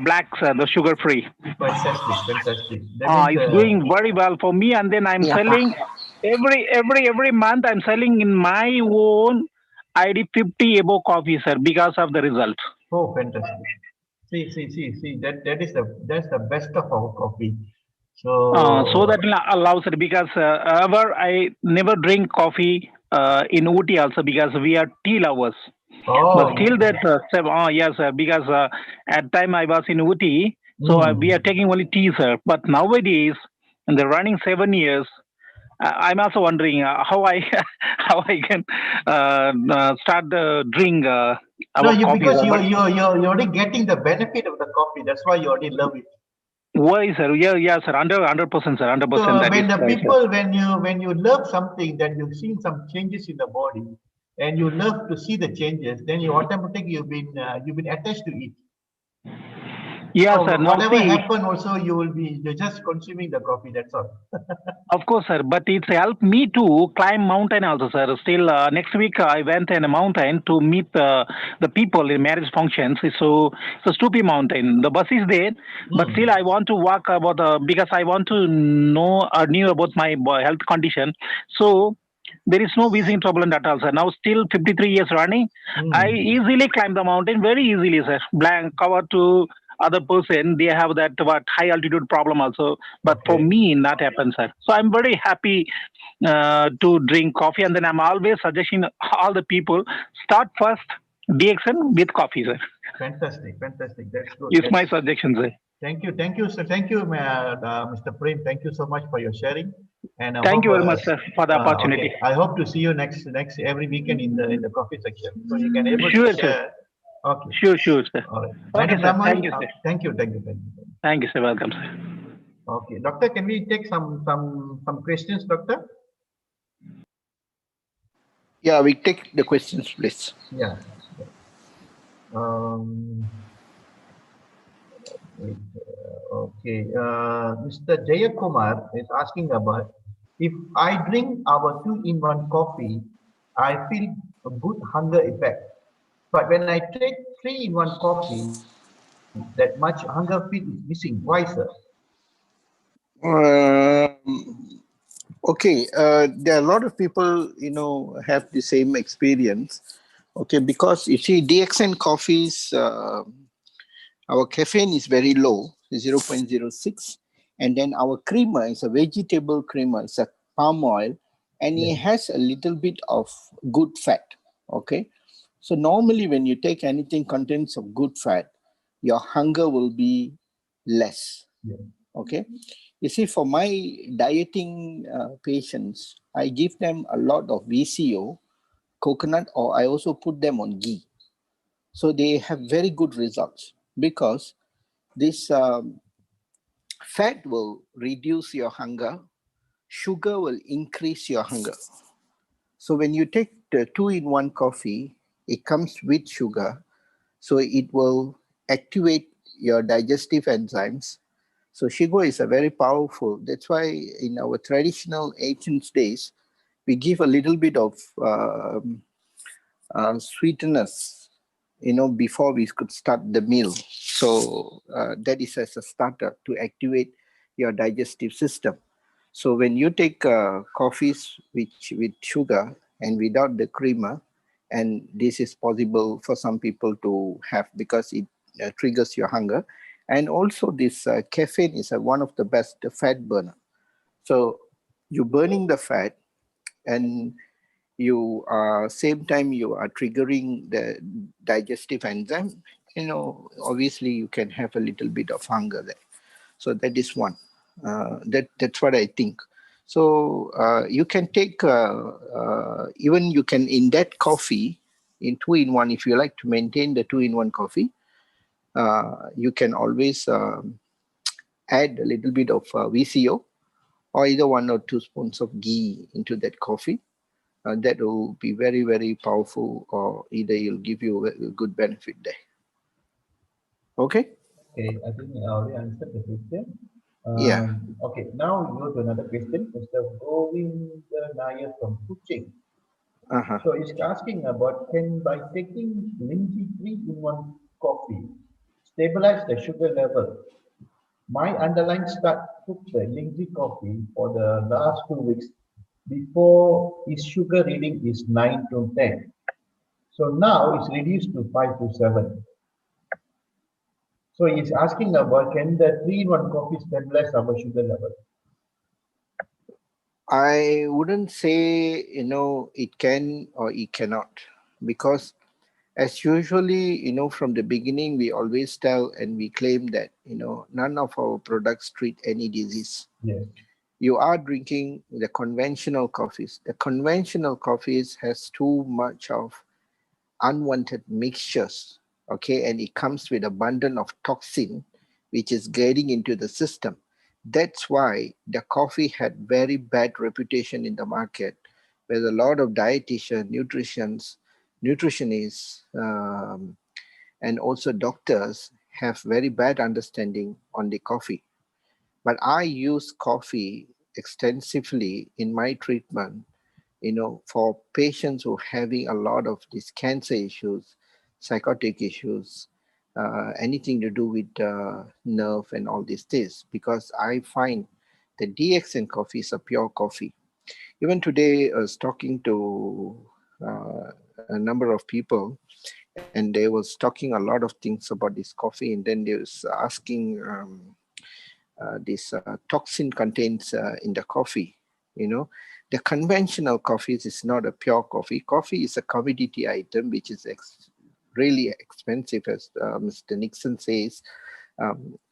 black, sir, the sugar free. Fantastic. It's doing very well for me. And then I'm selling every month. I'm selling in my own ID 50 above coffee, sir, because of the result. Oh, fantastic. See. That's the best of our coffee. So that allows it because I never drink coffee in Ooty also because we are tea lovers. Oh. But still that yes, sir, because at time I was in Ooty, so we are taking only tea, sir. But nowadays, in the running 7 years, I'm also wondering how I can start the drink. Because you're already getting the benefit of the coffee. That's why you already love it. Why, sir? Yeah, sir. 100%, sir. 100%. So when you love something, then you've seen some changes in the body, and you love to see the changes, then you automatically you've been attached to it. Yeah, so sir. Whatever happen, also you're just consuming the coffee. That's all. Of course, sir. But it's helped me to climb mountain also, sir. Still, next week I went in a mountain to meet the people in marriage functions. So it's a stupid mountain. The bus is there, but still I want to walk because I want to know about my health condition. So there is no wheezing trouble in that also. Now still 53 years running, I easily climb the mountain very easily, sir. Blank cover to other person, they have that high altitude problem also, but for me not happen, sir. So I'm very happy to drink coffee, and then I'm always suggesting all the people start first DXM with coffee, sir. Fantastic. That's good. It's my suggestion, sir. Thank you, sir. Thank you, Mr. Prem. Thank you so much for your sharing. And thank you very much, sir, for the opportunity. Okay. I hope to see you next every weekend in the coffee section, so you can able to share. Sir. Okay. Sure, sir. All right. Okay, sir. Thank you, sir. Thank you. Thank you, sir. Welcome, sir. Okay, doctor, can we take some questions, doctor? Yeah, we take the questions, please. Yeah. Okay. Mr. Jayakumar is asking about if I drink our 2-in-1 coffee, I feel a good hunger effect. But when I take 3-in-1 coffee, that much hunger feel is missing. Why, sir? Okay, there are a lot of people, have the same experience. Okay, because you see, DXN coffees, our caffeine is very low, 0.06, and then our creamer is a vegetable creamer, it's a palm oil, and it has a little bit of good fat. Okay, so normally when you take anything contents of good fat, your hunger will be less. Okay, you see, for my dieting patients, I give them a lot of VCO, coconut, or I also put them on ghee. So they have very good results because this fat will reduce your hunger, sugar will increase your hunger. So when you take the 2-in-1 coffee, it comes with sugar, so it will activate your digestive enzymes. So sugar is a very powerful. That's why in our traditional ancient days, we give a little bit of sweetness, before we could start the meal. So that is as a starter to activate your digestive system. So when you take coffees with sugar and without the creamer, and this is possible for some people to have because it triggers your hunger, and also this caffeine is one of the best fat burner. So you're burning the fat, and you same time you are triggering the digestive enzyme. Obviously you can have a little bit of hunger there. So that is one. That's what I think. So you can take even you can in that coffee in 2-in-1, if you like to maintain the 2-in-1 coffee, you can always add a little bit of VCO or either 1 or 2 spoons of ghee into that coffee. That will be very, very powerful, or either it'll give you a good benefit there. Okay? Okay, I think I already answered the question. Yeah. Okay, now we go to another question. Mr. Govind Nair from Kuching. Uh-huh. So he's asking about, can by taking Lindsay 3-in-1 coffee stabilize the sugar level? My underlying start took the Lindsay coffee for the last 2 weeks before his sugar reading is 9 to 10. So now it's reduced to 5 to 7. So he's asking about, can the 3-in-1 coffee stabilize our sugar level? I wouldn't say, it can or it cannot, because as usually, from the beginning, we always tell and we claim that, none of our products treat any disease. Yes. You are drinking the conventional coffees. The conventional coffees has too much of unwanted mixtures, okay, and it comes with abundance of toxin, which is getting into the system. That's why the coffee had very bad reputation in the market, where a lot of dietitians, nutritionists, and also doctors have very bad understanding on the coffee. But I use coffee extensively in my treatment, for patients who are having a lot of these cancer issues, psychotic issues, anything to do with nerve and all these things, because I find the DXN coffee is a pure coffee. Even today, I was talking to a number of people, and they was talking a lot of things about this coffee, and then they was asking this toxin contains in the coffee. The conventional coffees is not a pure coffee. Coffee is a commodity item which is really expensive, as Mr. Nixon says.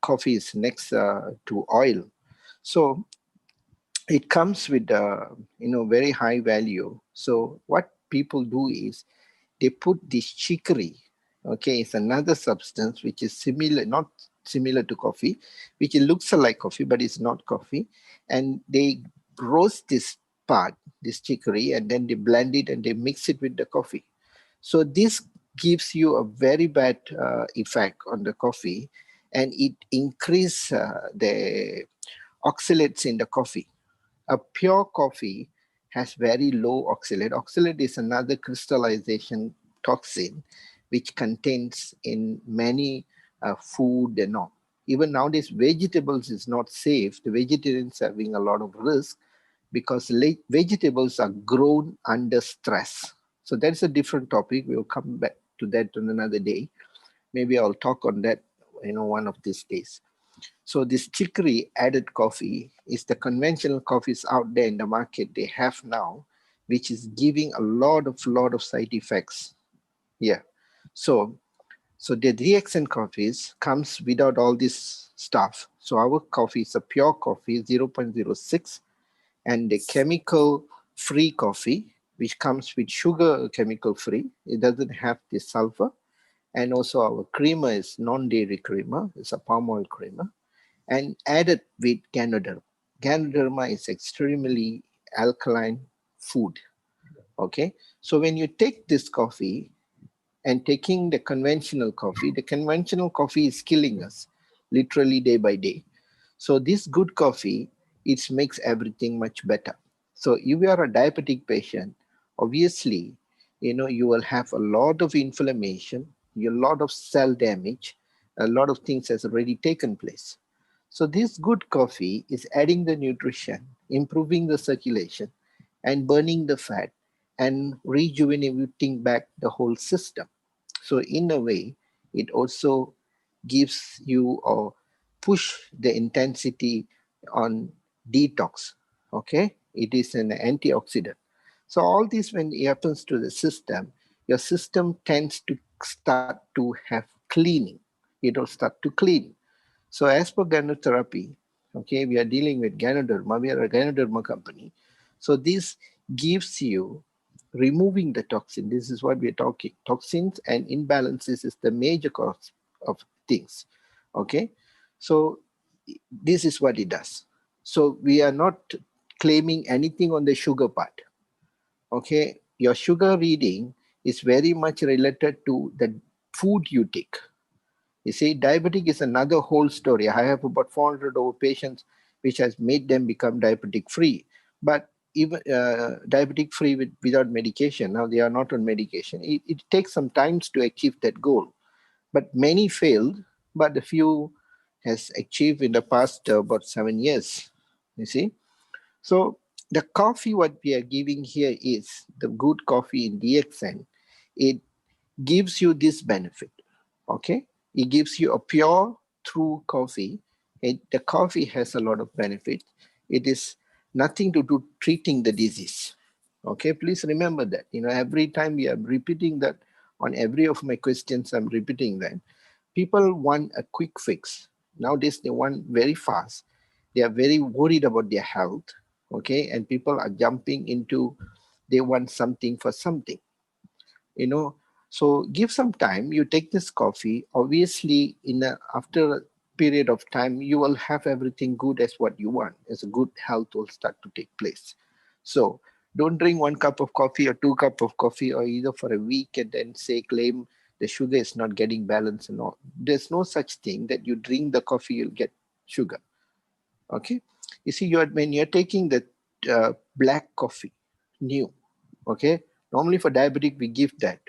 Coffee is next to oil, so it comes with very high value. So what people do is they put this chicory. Okay, it's another substance which is similar, not similar to coffee, which it looks like coffee, but it's not coffee. And they roast this part, this chicory, and then they blend it and they mix it with the coffee. So this gives you a very bad effect on the coffee, and it increases the oxalates in the coffee. A pure coffee has very low oxalate. Oxalate is another crystallization toxin which contains in many food and all. Even nowadays, vegetables is not safe. The vegetarians are having a lot of risk because vegetables are grown under stress. So that's a different topic. We'll come back to that on another day. Maybe I'll talk on that, one of these days. So this chicory added coffee is the conventional coffees out there in the market they have now, which is giving a lot of side effects. Yeah. So the DXN coffees comes without all this stuff. So our coffee is a pure coffee, 0.06, and the chemical-free coffee, which comes with sugar chemical-free. It doesn't have the sulfur. And also our creamer is non-dairy creamer. It's a palm oil creamer. And added with Ganoderma. Ganoderma is extremely alkaline food. Okay. So when you take this coffee and taking the conventional coffee is killing us literally day by day. So this good coffee, it makes everything much better. So if you are a diabetic patient, obviously, you will have a lot of inflammation, a lot of cell damage, a lot of things has already taken place. So this good coffee is adding the nutrition, improving the circulation, and burning the fat, and rejuvenating back the whole system. So in a way, it also gives you or push the intensity on detox. Okay, it is an antioxidant. So all this, when it happens to the system, your system tends to start to have cleaning. It will start to clean. So as per Ganotherapy, okay, we are dealing with Ganoderma. We are a Ganoderma company. So this gives you removing the toxin. This is what we're talking. Toxins and imbalances is the major cause of things. Okay. So this is what it does. So we are not claiming anything on the sugar part. Okay. Your sugar reading is very much related to the food you take. You see, diabetic is another whole story. I have about 400 over patients which has made them become diabetic free. But even diabetic free without medication, now they are not on medication. It takes some time to achieve that goal. But many failed, but a few has achieved in the past about 7 years. You see? So the coffee what we are giving here is the good coffee in DXN. It gives you this benefit. Okay? It gives you a pure, true coffee. The coffee has a lot of benefits. It is nothing to do treating the disease. Okay, please remember that. Every time we are repeating that on every of my questions, I'm repeating that. People want a quick fix. Nowadays, they want very fast. They are very worried about their health. Okay, and people are jumping into, they want something for something. So give some time, you take this coffee, obviously after a period of time, you will have everything good as what you want, as a good health will start to take place. So don't drink 1 cup of coffee or 2 cups of coffee or either for a week and then claim the sugar is not getting balanced and all. There's no such thing that you drink the coffee, you'll get sugar. Okay. You see, when you're taking the black coffee, new, okay, normally for diabetic, we give that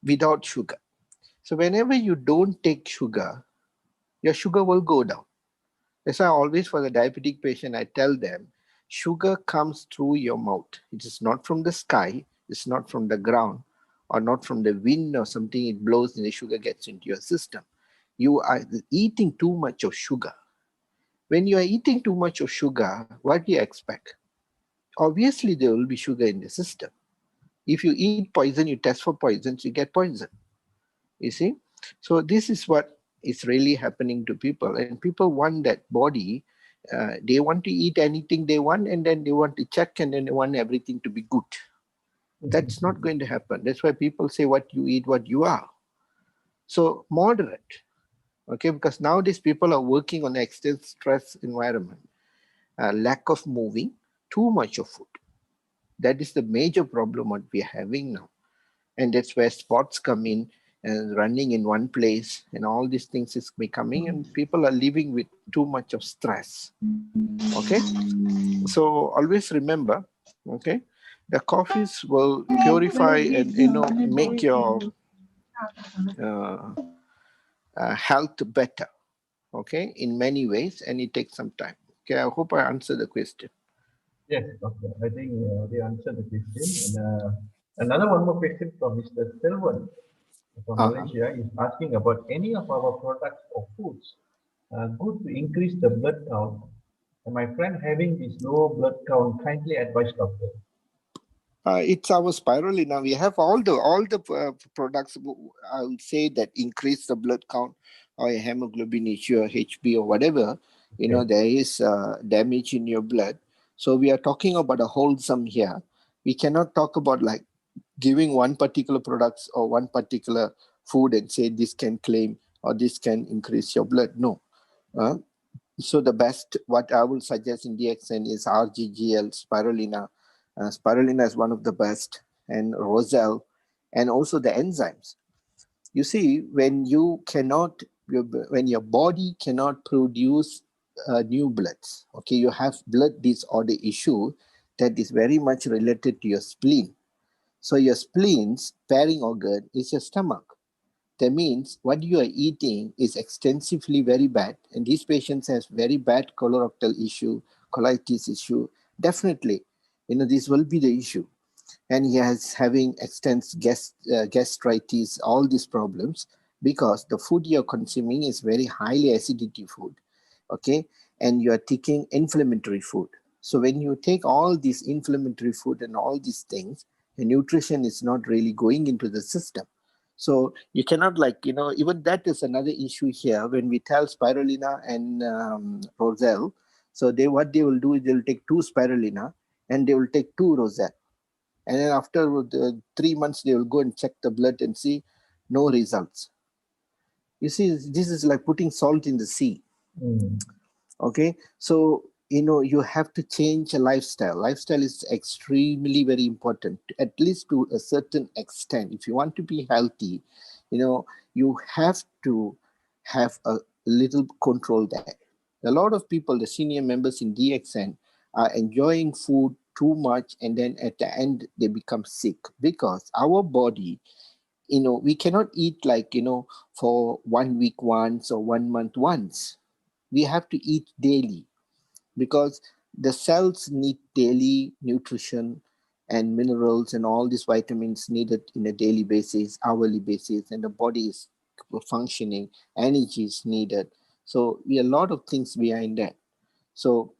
without sugar. So whenever you don't take sugar, your sugar will go down. That's why always for the diabetic patient, I tell them, sugar comes through your mouth. It is not from the sky. It's not from the ground or not from the wind or something. It blows and the sugar gets into your system. You are eating too much of sugar. When you are eating too much of sugar, what do you expect? Obviously, there will be sugar in the system. If you eat poison, you test for poisons, you get poison. You see? So this is what is really happening to people. And people want that body. They want to eat anything they want, and then they want to check, and then they want everything to be good. That's not going to happen. That's why people say what you eat, what you are. So moderate. Okay, because nowadays people are working on an extreme stress environment. Lack of moving, too much of food. That is the major problem what we are having now. And that's where spots come in and running in one place and all these things is becoming, and people are living with too much of stress. Okay. So always remember, okay, the coffees will purify and, make your health better. Okay. In many ways, and it takes some time. Okay. I hope I answered the question. Yes, okay. I think they answered the question. And another one more question from Mr. Selvan from Malaysia is asking about any of our products or foods good to increase the blood count. And my friend having this low blood count, kindly advise doctor. It's our spirulina. We have all the products. I would say that increase the blood count or a hemoglobin issue or HB or whatever. You know, there is damage in your blood. So we are talking about a wholesome here. We cannot talk about like giving one particular products or one particular food and say this can claim or this can increase your blood. No. So the best, what I will suggest in DXN is RGGL, spirulina. Spirulina is one of the best, and Roselle, and also the enzymes. You see, when you cannot, when your body cannot produce new bloods, okay, you have blood disorder issue that is very much related to your spleen. So your spleen's pairing organ is your stomach. That means what you are eating is extensively very bad, and these patients have very bad colorectal issue, colitis issue. Definitely, you know, this will be the issue. And he has having extensive gastritis, all these problems, because the food you're consuming is very highly acidity food, okay? And you are taking inflammatory food. So when you take all these inflammatory food and all these things, the nutrition is not really going into the system. So you cannot like, you know, even that is another issue here when we tell spirulina and Roselle. So what they will do is they'll take 2 spirulina and they will take 2 Roselle. And then after 3 months, they will go and check the blood and see no results. You see, this is like putting salt in the sea. Okay, so you know, you have to change a lifestyle. Lifestyle is extremely very important, at least to a certain extent. If you want to be healthy, you know, you have to have a little control there. A lot of people, the senior members in DXN, are enjoying food too much, and then at the end they become sick because our body, you know, we cannot eat like, you know, for 1 week once or 1 month once. We have to eat daily, because the cells need daily nutrition and minerals and all these vitamins needed in a daily basis, hourly basis, and the body is functioning, energy is needed. So we a lot of things behind that. So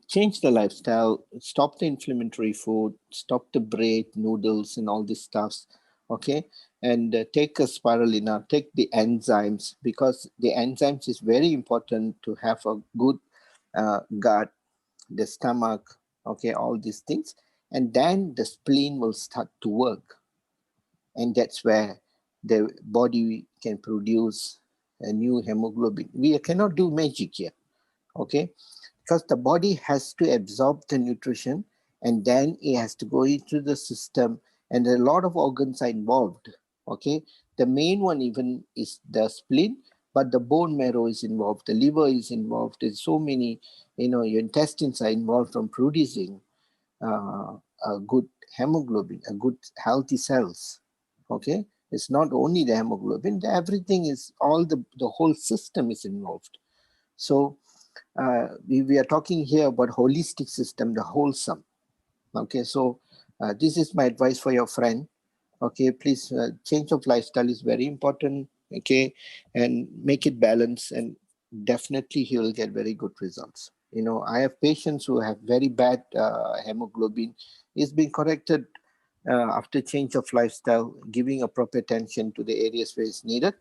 change the lifestyle, stop the inflammatory food, stop the bread, noodles, and all this stuffs. Okay, and take a spirulina, take the enzymes, because the enzymes is very important to have a good gut, the stomach, okay, all these things, and then the spleen will start to work, and that's where the body can produce a new hemoglobin. We cannot do magic here, okay, because the body has to absorb the nutrition and then it has to go into the system, and a lot of organs are involved, okay. The main one even is the spleen, but the bone marrow is involved, the liver is involved. There's so many, you know, your intestines are involved from producing a good hemoglobin, a good healthy cells, okay. It's not only the hemoglobin, everything is, all the whole system is involved. So we are talking here about holistic system, the wholesome. Okay, so this is my advice for your friend. Okay, please, change of lifestyle is very important. Okay, and make it balanced, and definitely he will get very good results. You know, I have patients who have very bad hemoglobin. It's been corrected after change of lifestyle, giving a proper attention to the areas where it's needed,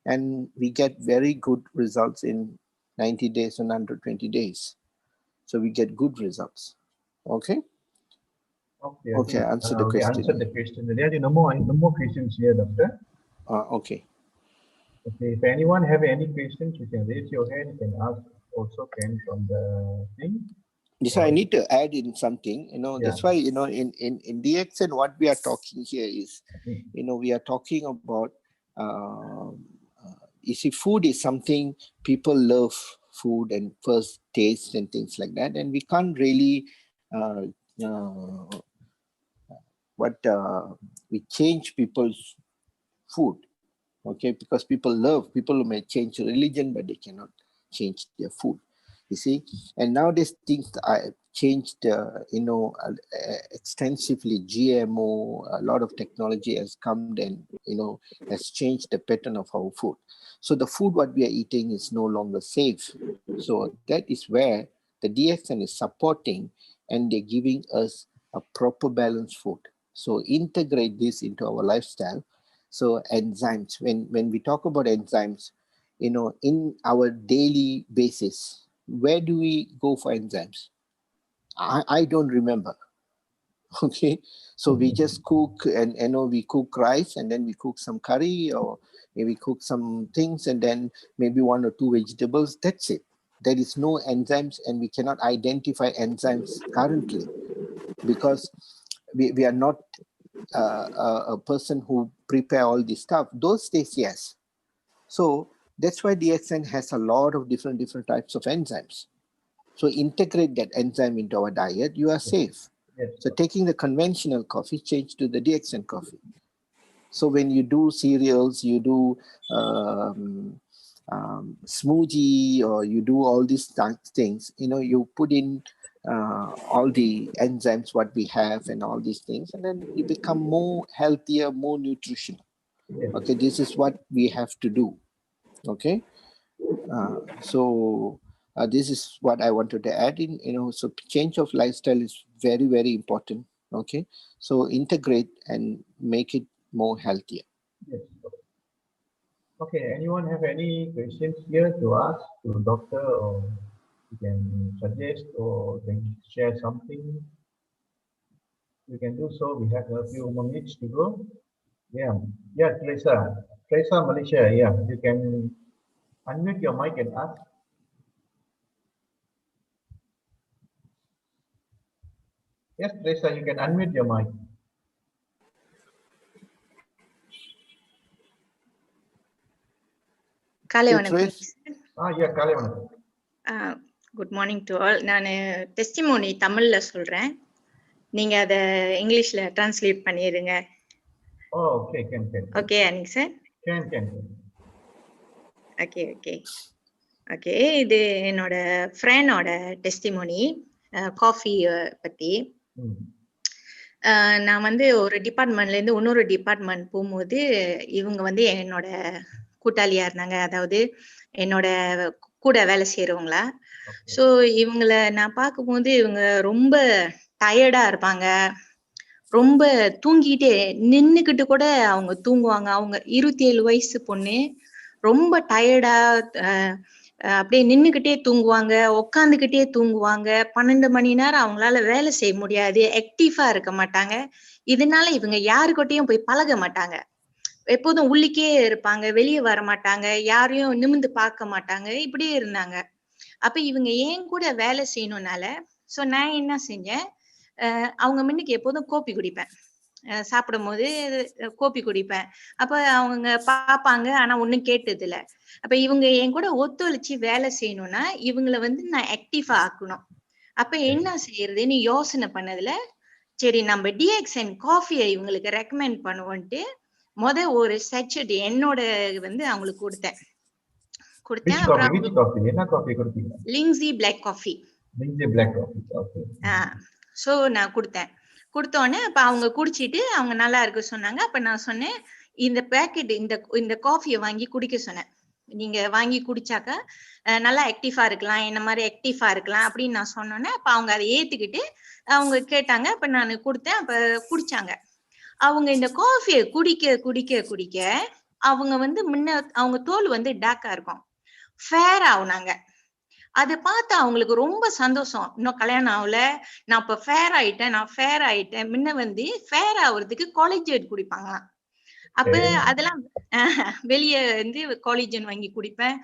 and we get very good results in 90 days and 120 days. So we get good results. Okay. Okay, answer the question. Answer the question. There are no more questions here, doctor. Okay. Okay, if anyone have any questions, you can raise your hand. You can ask also from the thing. Yes, I need to add in something. You know, that's why, you know, in DXN, what we are talking here is, you know, we are talking about, you see, food is something people love food and first taste and things like that. And we can't really, we change people's food, okay? Because people may change religion, but they cannot change their food, you see? And nowadays things are changed, extensively. GMO, a lot of technology has come and, has changed the pattern of our food. So the food what we are eating is no longer safe. So that is where the DXN is supporting, and they're giving us a proper balanced food. So integrate this into our lifestyle. So enzymes, when we talk about enzymes, in our daily basis, where do we go for enzymes? I don't remember. Okay, so we just cook, and we cook rice, and then we cook some curry, or maybe cook some things, and then maybe 1 or 2 vegetables. That's it. There is no enzymes, and we cannot identify enzymes currently, because we are not a person who prepare all this stuff. Those days, yes. So that's why DXN has a lot of different types of enzymes. So integrate that enzyme into our diet, you are safe. Yes. So taking the conventional coffee, change to the DXN coffee. So when you do cereals, you do smoothie, or you do all these things, you put in all the enzymes what we have and all these things, and then you become more healthier, more nutritional. Yes. Okay, this is what we have to do. Okay, so this is what I wanted to add in. So change of lifestyle is very, very important. Okay, so integrate and make it more healthier. Yes. Okay, anyone have any questions here to ask to doctor, or you can suggest, or can share something? You can do so. We have a few more minutes to go. Yeah, Teresa, Malaysia. Yeah, you can unmute your mic and ask. Yes, Teresa, you can unmute your mic. காலை வணக்கம். Yeah, காலை வணக்கம். Good morning to all. நான் testimony தமிழ்ல சொல்றேன், நீங்க அத இங்கிலீஷ்ல டிரான்ஸ்லேட் பண்ணிடுங்க. Okay, can. Okay Anik sir. Can. Okay, இது என்னோட ஃப்ரெண்டோட டெஸ்டிமோனி காஃபி பத்தி. நான் வந்து ஒரு டிபார்ட்மெண்ட்ல இருந்து இன்னொரு டிபார்ட்மெண்ட் போகும்போது இவங்க வந்து என்னோட கூட்டாளியா இருந்தாங்க, அதாவது என்னோட கூட வேலை செய்யறவங்களா. ஸோ இவங்கள நான் பார்க்கும்போது இவங்க ரொம்ப டயர்டா இருப்பாங்க, ரொம்ப தூங்கிட்டே நின்னுக்கிட்டு கூட அவங்க தூங்குவாங்க. அவங்க 27 வயசு பொண்ணு, ரொம்ப டயர்டா அப்படியே நின்னுக்கிட்டே தூங்குவாங்க, உக்காந்துக்கிட்டே தூங்குவாங்க. 12 மணி நேரம் அவங்களால வேலை செய்ய முடியாது, ஆக்டிவா இருக்க மாட்டாங்க. இதனால இவங்க யாருக்கிட்டையும் போய் பழக மாட்டாங்க, எப்போதும் உள்ளிக்கே இருப்பாங்க, வெளியே வர மாட்டாங்க, யாரையும் நிமிந்து பார்க்க மாட்டாங்க, இப்படியே இருந்தாங்க. அப்ப இவங்க ஏன் கூட வேலை செய்யணும்னால சோ நான் என்ன செஞ்சேன், அவங்க முன்னுக்கு எப்போதும் கோப்பி குடிப்பேன், சாப்பிடும் போது கோப்பி குடிப்பேன். அப்ப அவங்க பாப்பாங்க, ஆனா ஒண்ணும் கேட்டது இல்ல. அப்ப இவங்க என் கூட ஒத்துழைச்சு வேலை செய்யணும்னா இவங்களை வந்து நான் ஆக்டிவா ஆக்கணும். அப்ப என்ன செய்யறதுன்னு யோசனை பண்ணதுல, சரி நம்ம டிஎக்ஸ்என் காஃபியை இவங்களுக்கு ரெக்கமெண்ட் பண்ணுவோன்ட்டு ஒரு செட்ஜெட் என்னோட வந்து அவங்களுக்கு கொடுத்தேன். லிங்ஸி பிளாக் காஃபி. சோ நான் கொடுத்த உடனே அப்ப அவங்க குடிச்சிட்டு அவங்க நல்லா இருக்கு சொன்னாங்க. அப்ப நான் சொன்னேன், இந்த பேக்கெட் இந்த காஃபியை வாங்கி குடிக்க சொன்னேன். நீங்க வாங்கி குடிச்சாக்கா நல்லா ஆக்டிவா இருக்கலாம், என்ன மாதிரி ஆக்டிவா இருக்கலாம் அப்படின்னு நான் சொன்னோன்னே அப்ப அவங்க அதை ஏத்துக்கிட்டு அவங்க கேட்டாங்க. அப்ப நான் கொடுத்தேன், அப்ப குடிச்சாங்க. அவங்க இந்த காஃபியை குடிக்க குடிக்க குடிக்க அவங்க வந்து முன்ன அவங்க தோல் வந்து டார்க்கா இருக்கும், ஃபேர் ஆகுனாங்க. அதை பார்த்து அவங்களுக்கு ரொம்ப சந்தோஷம். இன்னும் கல்யாணம் ஆகல, நான் இப்ப ஃபேர் ஆயிட்டேன். முன்ன வந்து ஃபேர் ஆகுறதுக்கு காலேஜேட் குடிப்பாங்களாம். அப்ப அதெல்லாம் வெளியே வந்து காலேஜன் வாங்கி குடிப்பேன்,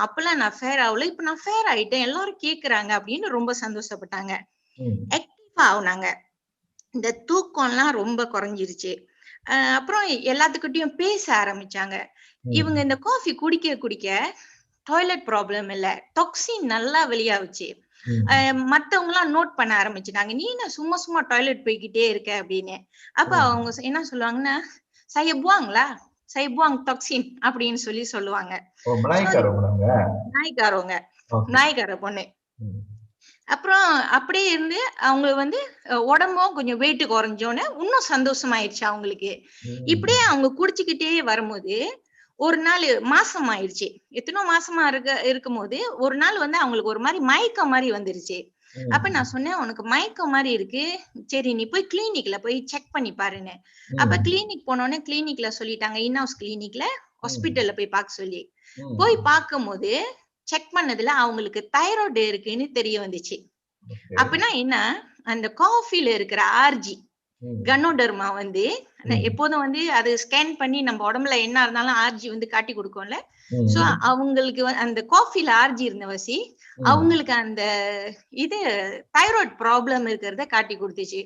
அப்பெல்லாம் நான் ஃபேர் ஆகல, இப்ப நான் ஃபேர் ஆயிட்டேன், எல்லாரும் கேக்குறாங்க அப்படின்னு ரொம்ப சந்தோஷப்பட்டாங்க, ஆக்டிவா ஆகுனாங்க. இந்த தூக்கம்லாம் ரொம்ப குறைஞ்சிருச்சு. அப்புறம் எல்லாத்துக்கிட்டையும் பேச ஆரம்பிச்சாங்க. இவங்க இந்த காஃபி குடிக்க குடிக்க டாய்லெட் ப்ராப்ளம் இல்ல, டாக்ஸின் நல்லா வெளியாகுச்சு. மத்தவங்க எல்லாம் நோட் பண்ண ஆரம்பிச்சுட்டாங்க, நீ என்ன சும்மா டாய்லெட் போய்கிட்டே இருக்க அப்படின்னு. அப்ப அவங்க என்ன சொல்லுவாங்கன்னா, சைபுவாங் டாக்ஸின் அப்படின்னு சொல்லுவாங்க. நாய்க்காரவங்க, நாய்க்கார பொண்ணு. அப்புறம் அப்படியே இருந்து அவங்க வந்து உடம்பும் கொஞ்சம் வெயிட் குறைஞ்சோன்னு இன்னும் சந்தோஷமாயிடுச்சு அவங்களுக்கு. இப்படியே அவங்க குடிச்சுக்கிட்டே வரும்போது ஒரு நாள் மாசம் ஆயிடுச்சு. எத்தனோ மாசமா இருக்கும்போது ஒரு நாள் வந்து அவங்களுக்கு ஒரு மாதிரி மயக்கம் மாதிரி வந்துருச்சு. அப்ப நான் சொன்னேன், உனக்கு மயக்கம் மாதிரி இருக்கு, சரி நீ போய் கிளினிக்ல போய் செக் பண்ணி பாருன்னு. அப்ப கிளினிக் போனோடனே கிளினிக்ல சொல்லிட்டாங்க, இன்ஹவுஸ் கிளினிக்ல ஹாஸ்பிட்டல்ல போய் பார்க்க சொல்லி. போய் பார்க்கும்போது செக் பண்ணதுல அவங்களுக்கு தைராய்டு இருக்குன்னு தெரிய வந்துச்சு. அப்படின்னா என்ன, அந்த காஃபில இருக்கிற ஆர்ஜி கனோடர்மா வந்து எப்போதும் வந்து அது ஸ்கேன் பண்ணி நம்ம உடம்புல என்ன இருந்தாலும் ஆர்ஜி வந்து காட்டி கொடுக்கும்ல. சோ அவங்களுக்கு அந்த காஃபில ஆர்ஜி இருந்தவசி அவங்களுக்கு அந்த இது தைராய்டு ப்ராப்ளம் இருக்கிறத காட்டி கொடுத்துச்சு.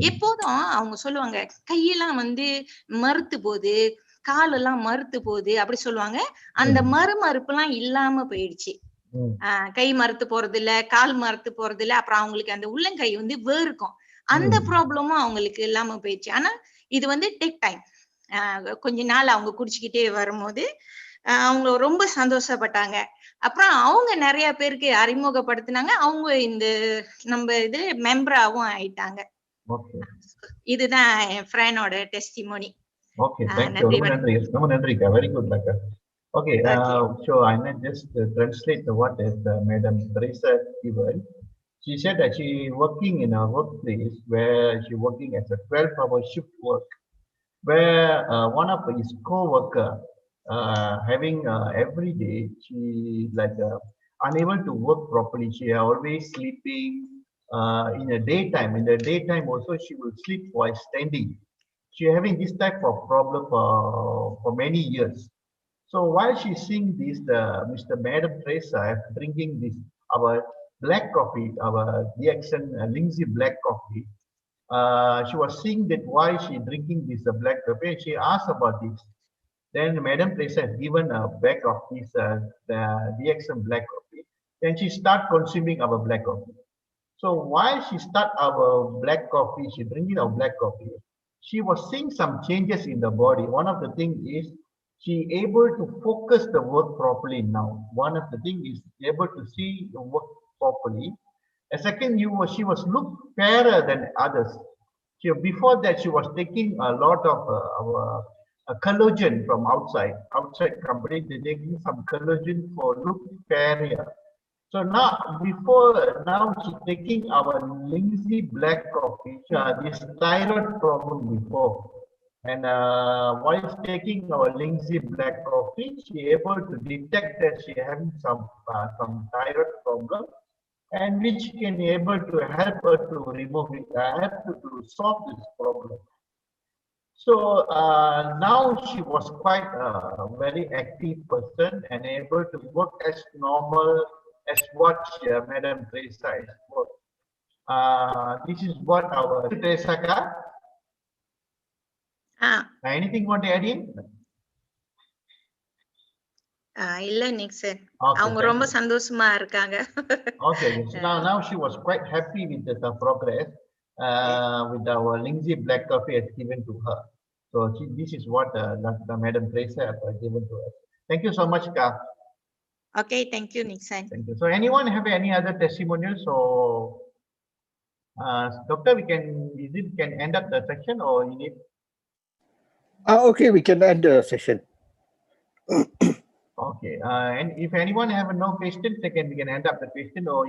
எப்போதும் அவங்க சொல்லுவாங்க, கையெல்லாம் வந்து மறுத்து போகுது, காலெல்லாம் மறுத்து போகுது அப்படி சொல்லுவாங்க. அந்த மறுமறுப்பு எல்லாம் இல்லாம போயிடுச்சு. கை மறுத்து போறது இல்ல, கால் மறுத்து போறது இல்ல. அப்புறம் அவங்களுக்கு அந்த உள்ளங்கை வந்து வேர்க்கும், அந்த ப்ராப்ளமும் அவங்களுக்கு இல்லாம போயிடுச்சு. ஆனா இது வந்து டேக் டைம். கொஞ்ச நாள் அவங்க குடிச்சுக்கிட்டே வரும்போது அவங்க ரொம்ப சந்தோஷப்பட்டாங்க. அப்புறம் அவங்க நிறைய பேருக்கு அறிமுகப்படுத்தினாங்க. அவங்க இந்த நம்ம இது மெம்பராவும் ஆயிட்டாங்க. இதுதான் என் ஃப்ரெண்டோட டெஸ்டிமோனி. Okay, thank you. ரொம்ப நன்றிக்கா. Very good, Laka. Okay, so I might just translate what is Madam Teresa given. She said that she working in a workplace where she working as a 12-hour shift work, where one of his co-worker having every day she like unable to work properly. She always sleeping in the daytime. In the daytime also she will sleep while standing. She having this type of problem for many years. So while she's seeing this, Mr. Madam Teresa drinking this our black coffee, our DXN Lindsay black coffee. She was seeing that why she drinking this black coffee, and she asked about this. Then Madam Teresa has given a bag of this the DXN black coffee. Then she start consuming our black coffee. So while she start our black coffee, she drinking our black coffee, she was seeing some changes in the body. One of the things is she able to focus the work properly now. One of the things is able to see the work properly. A second, she was look fairer than others. Before that, she was taking a lot of collagen from outside company. They taking some collagen for look fairer. So now she's taking our Lindsay black coffee. This thyroid problem before, and while taking our Lindsay black coffee, she able to detect that she having some thyroid problem, and which can able to help her to remove it, help her to solve this problem. So now she was quite a very active person and able to work as normal as what Madam Teresa is for. This is what our Teresa ka. Anything want to add in? இல்ல Nixon, அவங்க ரொம்ப சந்தோஷமா இருக்காங்க. Okay, so now she was quite happy with the progress with our Lindsay black coffee has given to her. So this is what Madam Teresa has given to us. Thank you so much, Ka. Okay, thank you, Nixon. Thank you. So anyone have any other testimonials? So doctor, we can end up the section, or you need? Okay, we can end the session. Okay, and if anyone have no questions, we can end up the question, or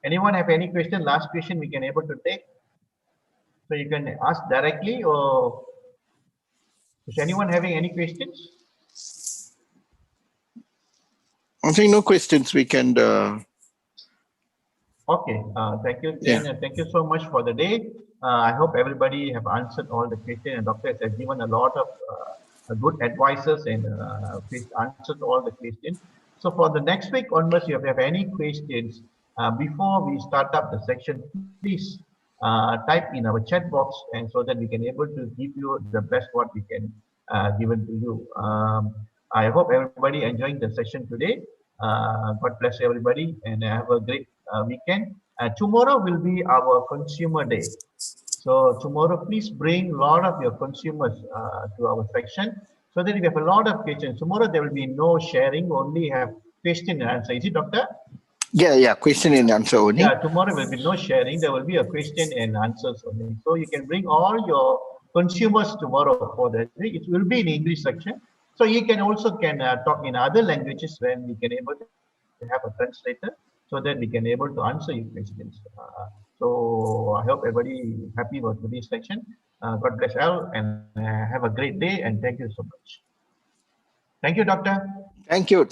anyone have any question, last question we can able to take. So you can ask directly, or is anyone having any questions? I think no questions. We can. Okay, thank you. Yeah. Thank you so much for the day. I hope everybody have answered all the questions, and doctor has given a lot of good advices and answered all the questions. So for the next week onwards, if you have any questions, before we start up the section, please type in our chat box, and so that we can able to give you the best what we can given to you. I hope everybody enjoying the session today. God bless everybody, and have a great weekend. Tomorrow will be our consumer day. So tomorrow, please bring a lot of your consumers to our section, so that we have a lot of questions. Tomorrow there will be no sharing, only have question and answer. Is it, doctor? Yeah, question and answer only. Yeah, tomorrow will be no sharing. There will be a question and answers only. So you can bring all your consumers tomorrow for that. It will be in English section. So you can also talk in other languages when we can able to have a translator so that we can able to answer your questions. So I hope everybody happy with today's section. God bless all and have a great day and thank you so much. Thank you, Doctor. Thank you.